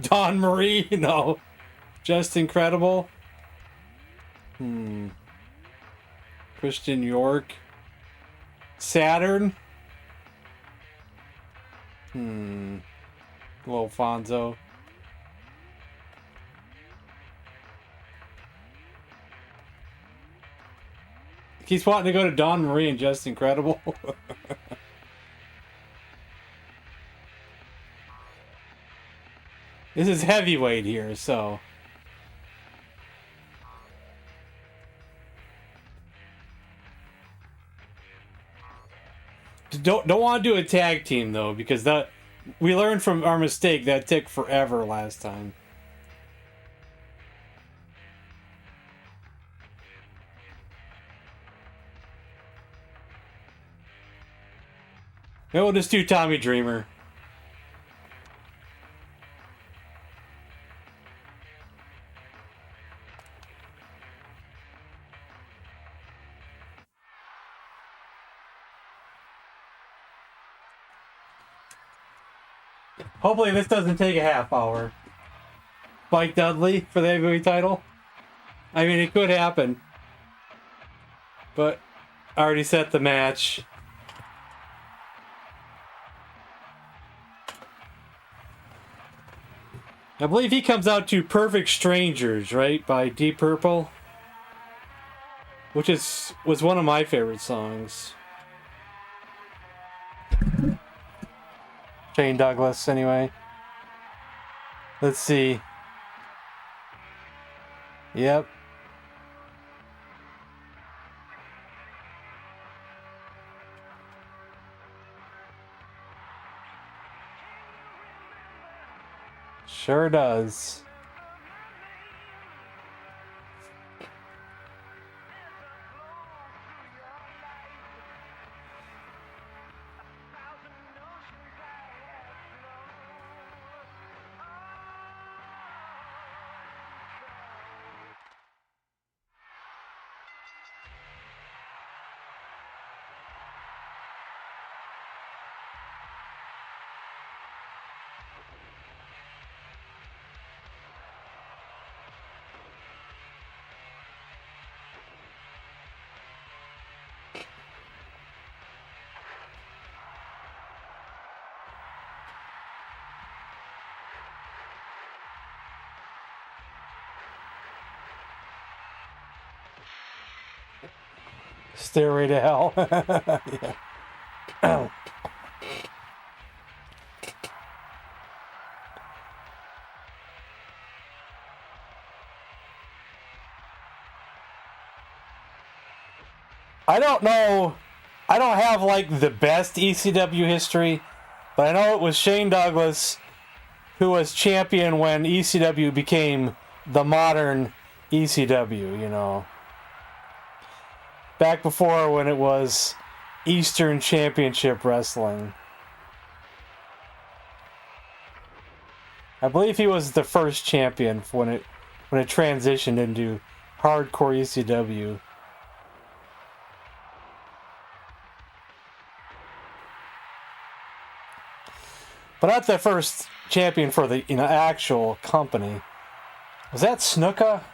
Dawn Marie? No. Just Incredible? Christian York? Saturn? Little Fonzo. He's wanting to go to Dawn Marie and Just Incredible. This is heavyweight here, so. Don't want to do a tag team though, because that we learned from our mistake that took forever last time. Maybe we'll just do Tommy Dreamer. Hopefully this doesn't take a half hour. Spike Dudley for the heavyweight title. I mean, it could happen. But I already set the match. I believe he comes out to Perfect Strangers, right? By Deep Purple. Which was one of my favorite songs. Shane Douglas, anyway. Let's see. Yep. Sure does. Stairway to Hell. Yeah. I don't know. I don't have like the best ECW history, but I know it was Shane Douglas who was champion when ECW became the modern ECW, you know. Back before when it was Eastern Championship Wrestling. I believe he was the first champion when it transitioned into hardcore ECW. But not the first champion for the actual company. Was that Snuka?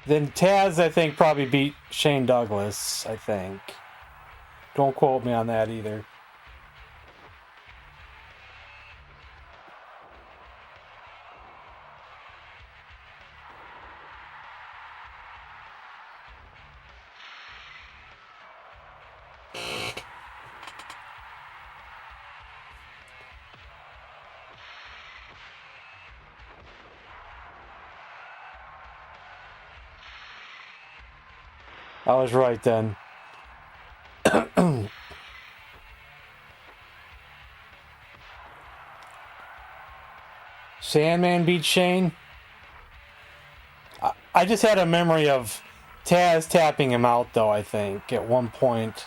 Then Taz, I think, probably beat Shane Douglas, I think. Don't quote me on that either. I was right then. Sandman beat Shane? I just had a memory of Taz tapping him out, though, I think, at one point.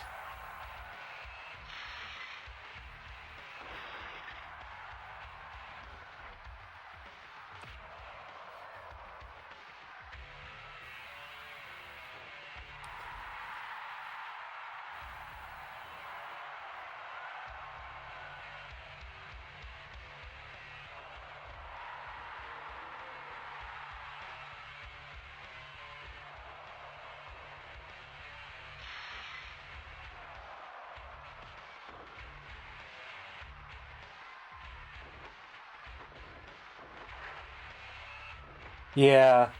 Yeah.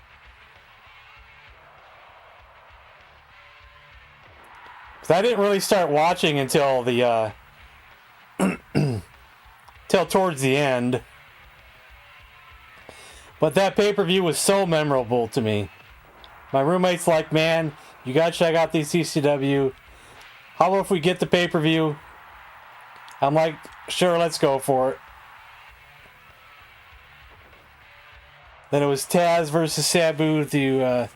I didn't really start watching until the till towards the end. But that pay-per-view was so memorable to me. My roommate's like, man, you gotta check out the ECW. How about if we get the pay-per-view? I'm like, sure, let's go for it. Then it was Taz versus Sabu, the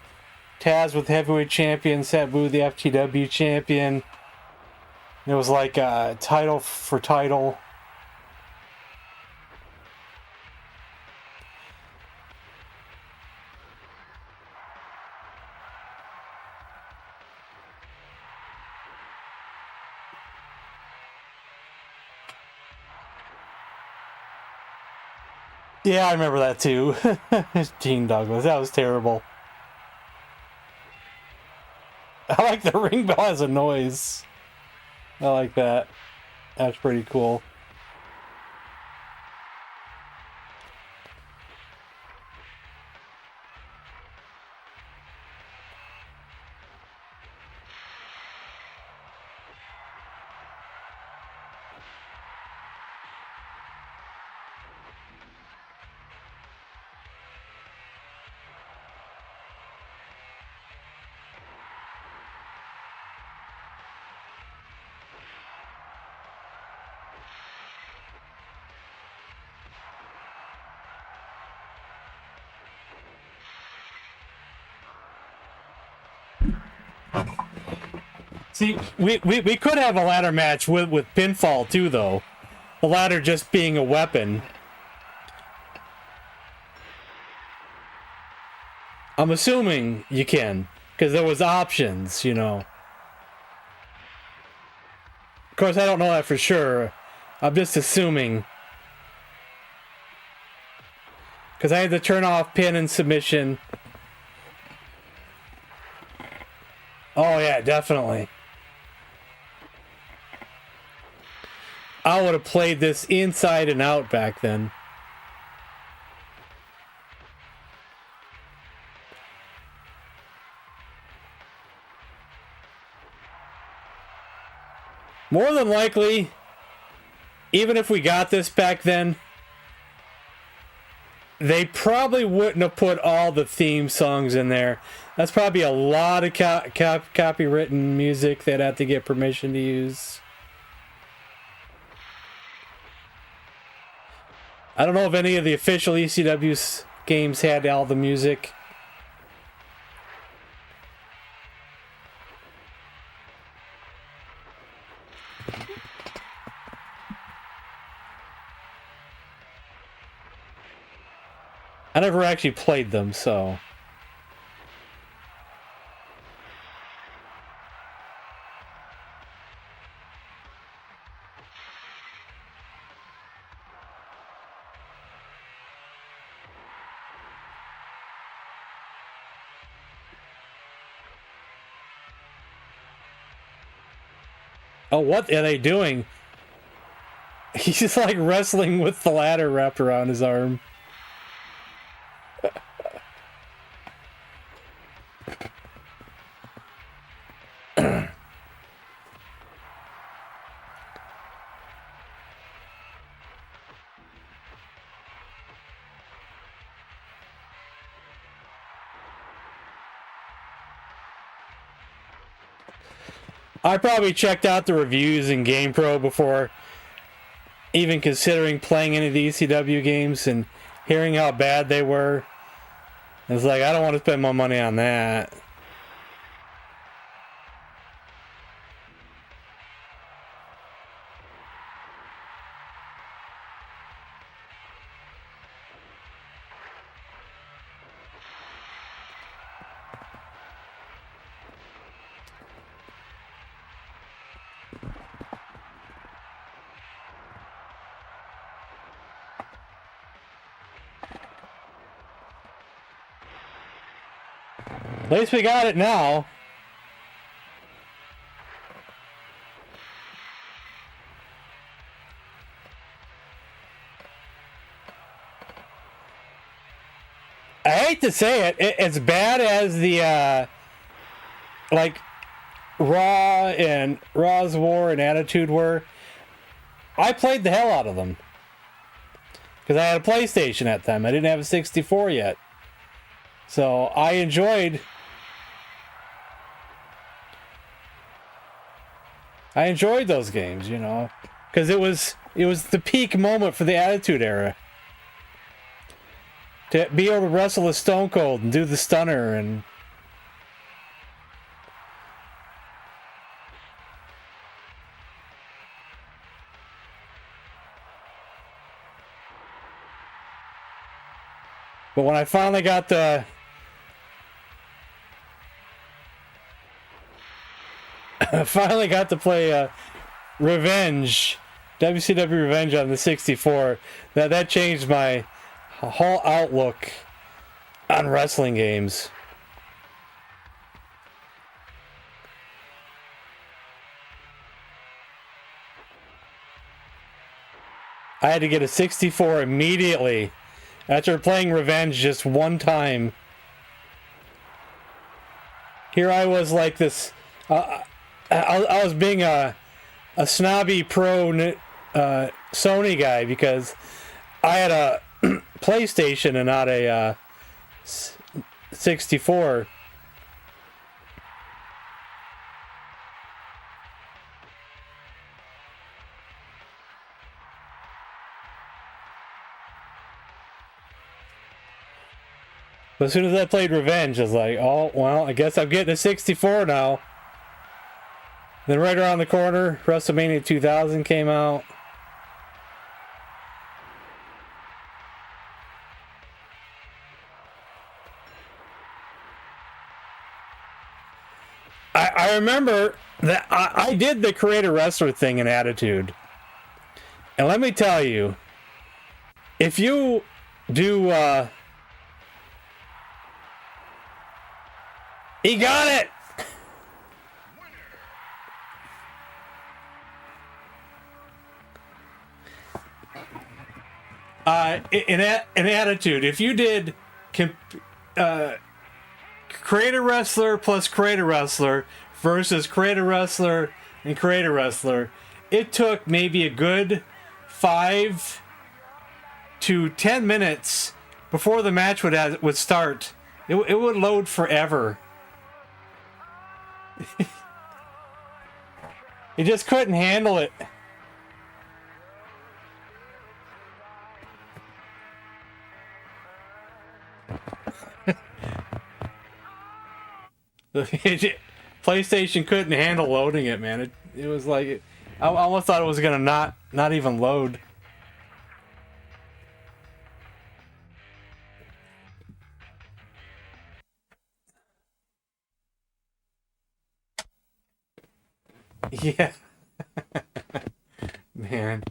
Taz with heavyweight champion, Sabu the FTW champion. It was like title for title. Yeah, I remember that too. Gene Douglas, that was terrible. I like the ring bell as a noise. I like that. That's pretty cool. See, we could have a ladder match with pinfall too, though. The ladder just being a weapon. I'm assuming you can, because there was options, you know. Of course, I don't know that for sure. I'm just assuming. Because I had to turn off pin and submission. Oh yeah, definitely. I would have played this inside and out back then. More than likely, even if we got this back then, they probably wouldn't have put all the theme songs in there. That's probably a lot of copywritten music they'd have to get permission to use. I don't know if any of the official ECW games had all the music. I never actually played them, so... Oh, what are they doing? He's just like wrestling with the ladder wrapped around his arm. I probably checked out the reviews in GamePro before even considering playing any of the ECW games, and hearing how bad they were. It's like, I don't want to spend my money on that. At least we got it now. I hate to say it, as bad as the, like, Raw and Raw's War and Attitude were, I played the hell out of them. Because I had a PlayStation at the time. I didn't have a 64 yet. So I enjoyed those games, you know. Because it was the peak moment for the Attitude Era. To be able to wrestle with Stone Cold and do the stunner and... But when I finally got the... finally got to play Revenge, WCW Revenge on the 64, that changed my whole outlook on wrestling games. I had to get a 64 immediately after playing Revenge just one time. Here I was like this. I was being a snobby pro Sony guy because I had a PlayStation and not a 64. But as soon as I played Revenge, I was like, oh, well, I guess I'm getting a 64 now. Then right around the corner, WrestleMania 2000 came out. I remember that I did the Creator Wrestler thing in Attitude. And let me tell you, if you do... He got it! In Attitude, if you did Creator Wrestler plus Creator Wrestler versus Creator Wrestler and Creator Wrestler, it took maybe a good 5 to 10 minutes before the match would start. It would load forever. It just couldn't handle it. PlayStation couldn't handle loading it, man. It was like I almost thought it was gonna not even load. Yeah. Man.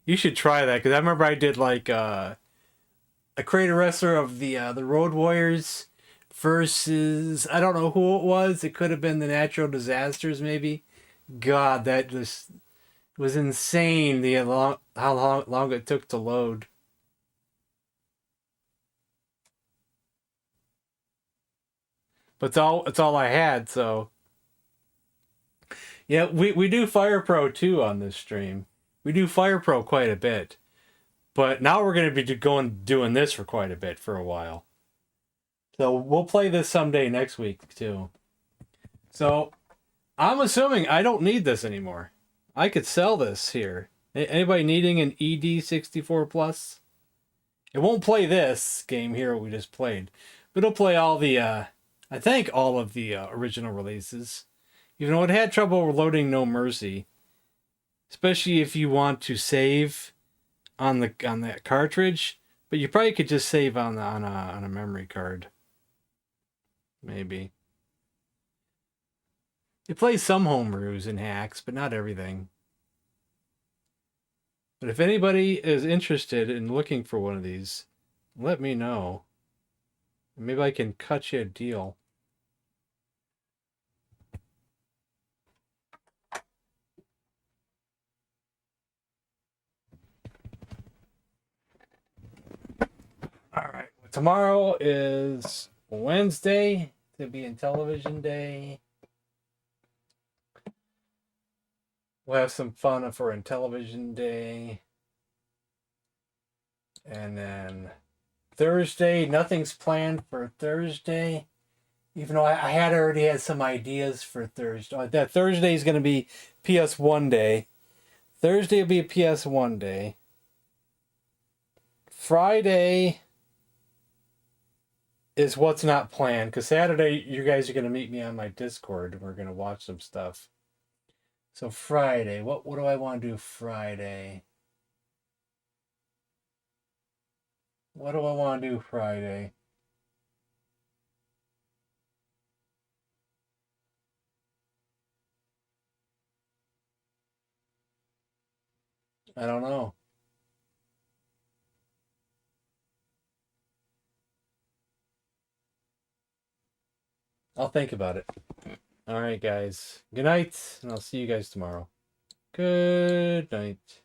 You should try that, because I remember I did like a Creator Wrestler of the Road Warriors versus, I don't know who it was. It could have been the Natural Disasters, maybe. God, that just was insane. How long it took to load. But it's all I had, so. Yeah, we do Fire Pro too on this stream. We do Fire Pro quite a bit. But now we're going to be doing this for quite a bit for a while. So we'll play this someday next week too. So I'm assuming I don't need this anymore. I could sell this here. Anybody needing an ED64 Plus? It won't play this game here we just played. But it'll play all the, I think all of the original releases. Even though it had trouble loading No Mercy. Especially if you want to save on that cartridge. But you probably could just save on a memory card. Maybe. It plays some homeroos and hacks, but not everything. But if anybody is interested in looking for one of these, let me know. Maybe I can cut you a deal. All right. Tomorrow is Wednesday. There'll be Intellivision Day. We'll have some fun for Intellivision Day. And then Thursday, nothing's planned for Thursday. Even though I had already had some ideas for Thursday. That Thursday is going to be PS1 Day. Thursday will be a PS1 Day. Friday is what's not planned. Because Saturday, you guys are going to meet me on my Discord. And we're going to watch some stuff. So Friday, what do I want to do Friday? What do I want to do Friday? I don't know. I'll think about it. All right, guys. Good night, and I'll see you guys tomorrow. Good night.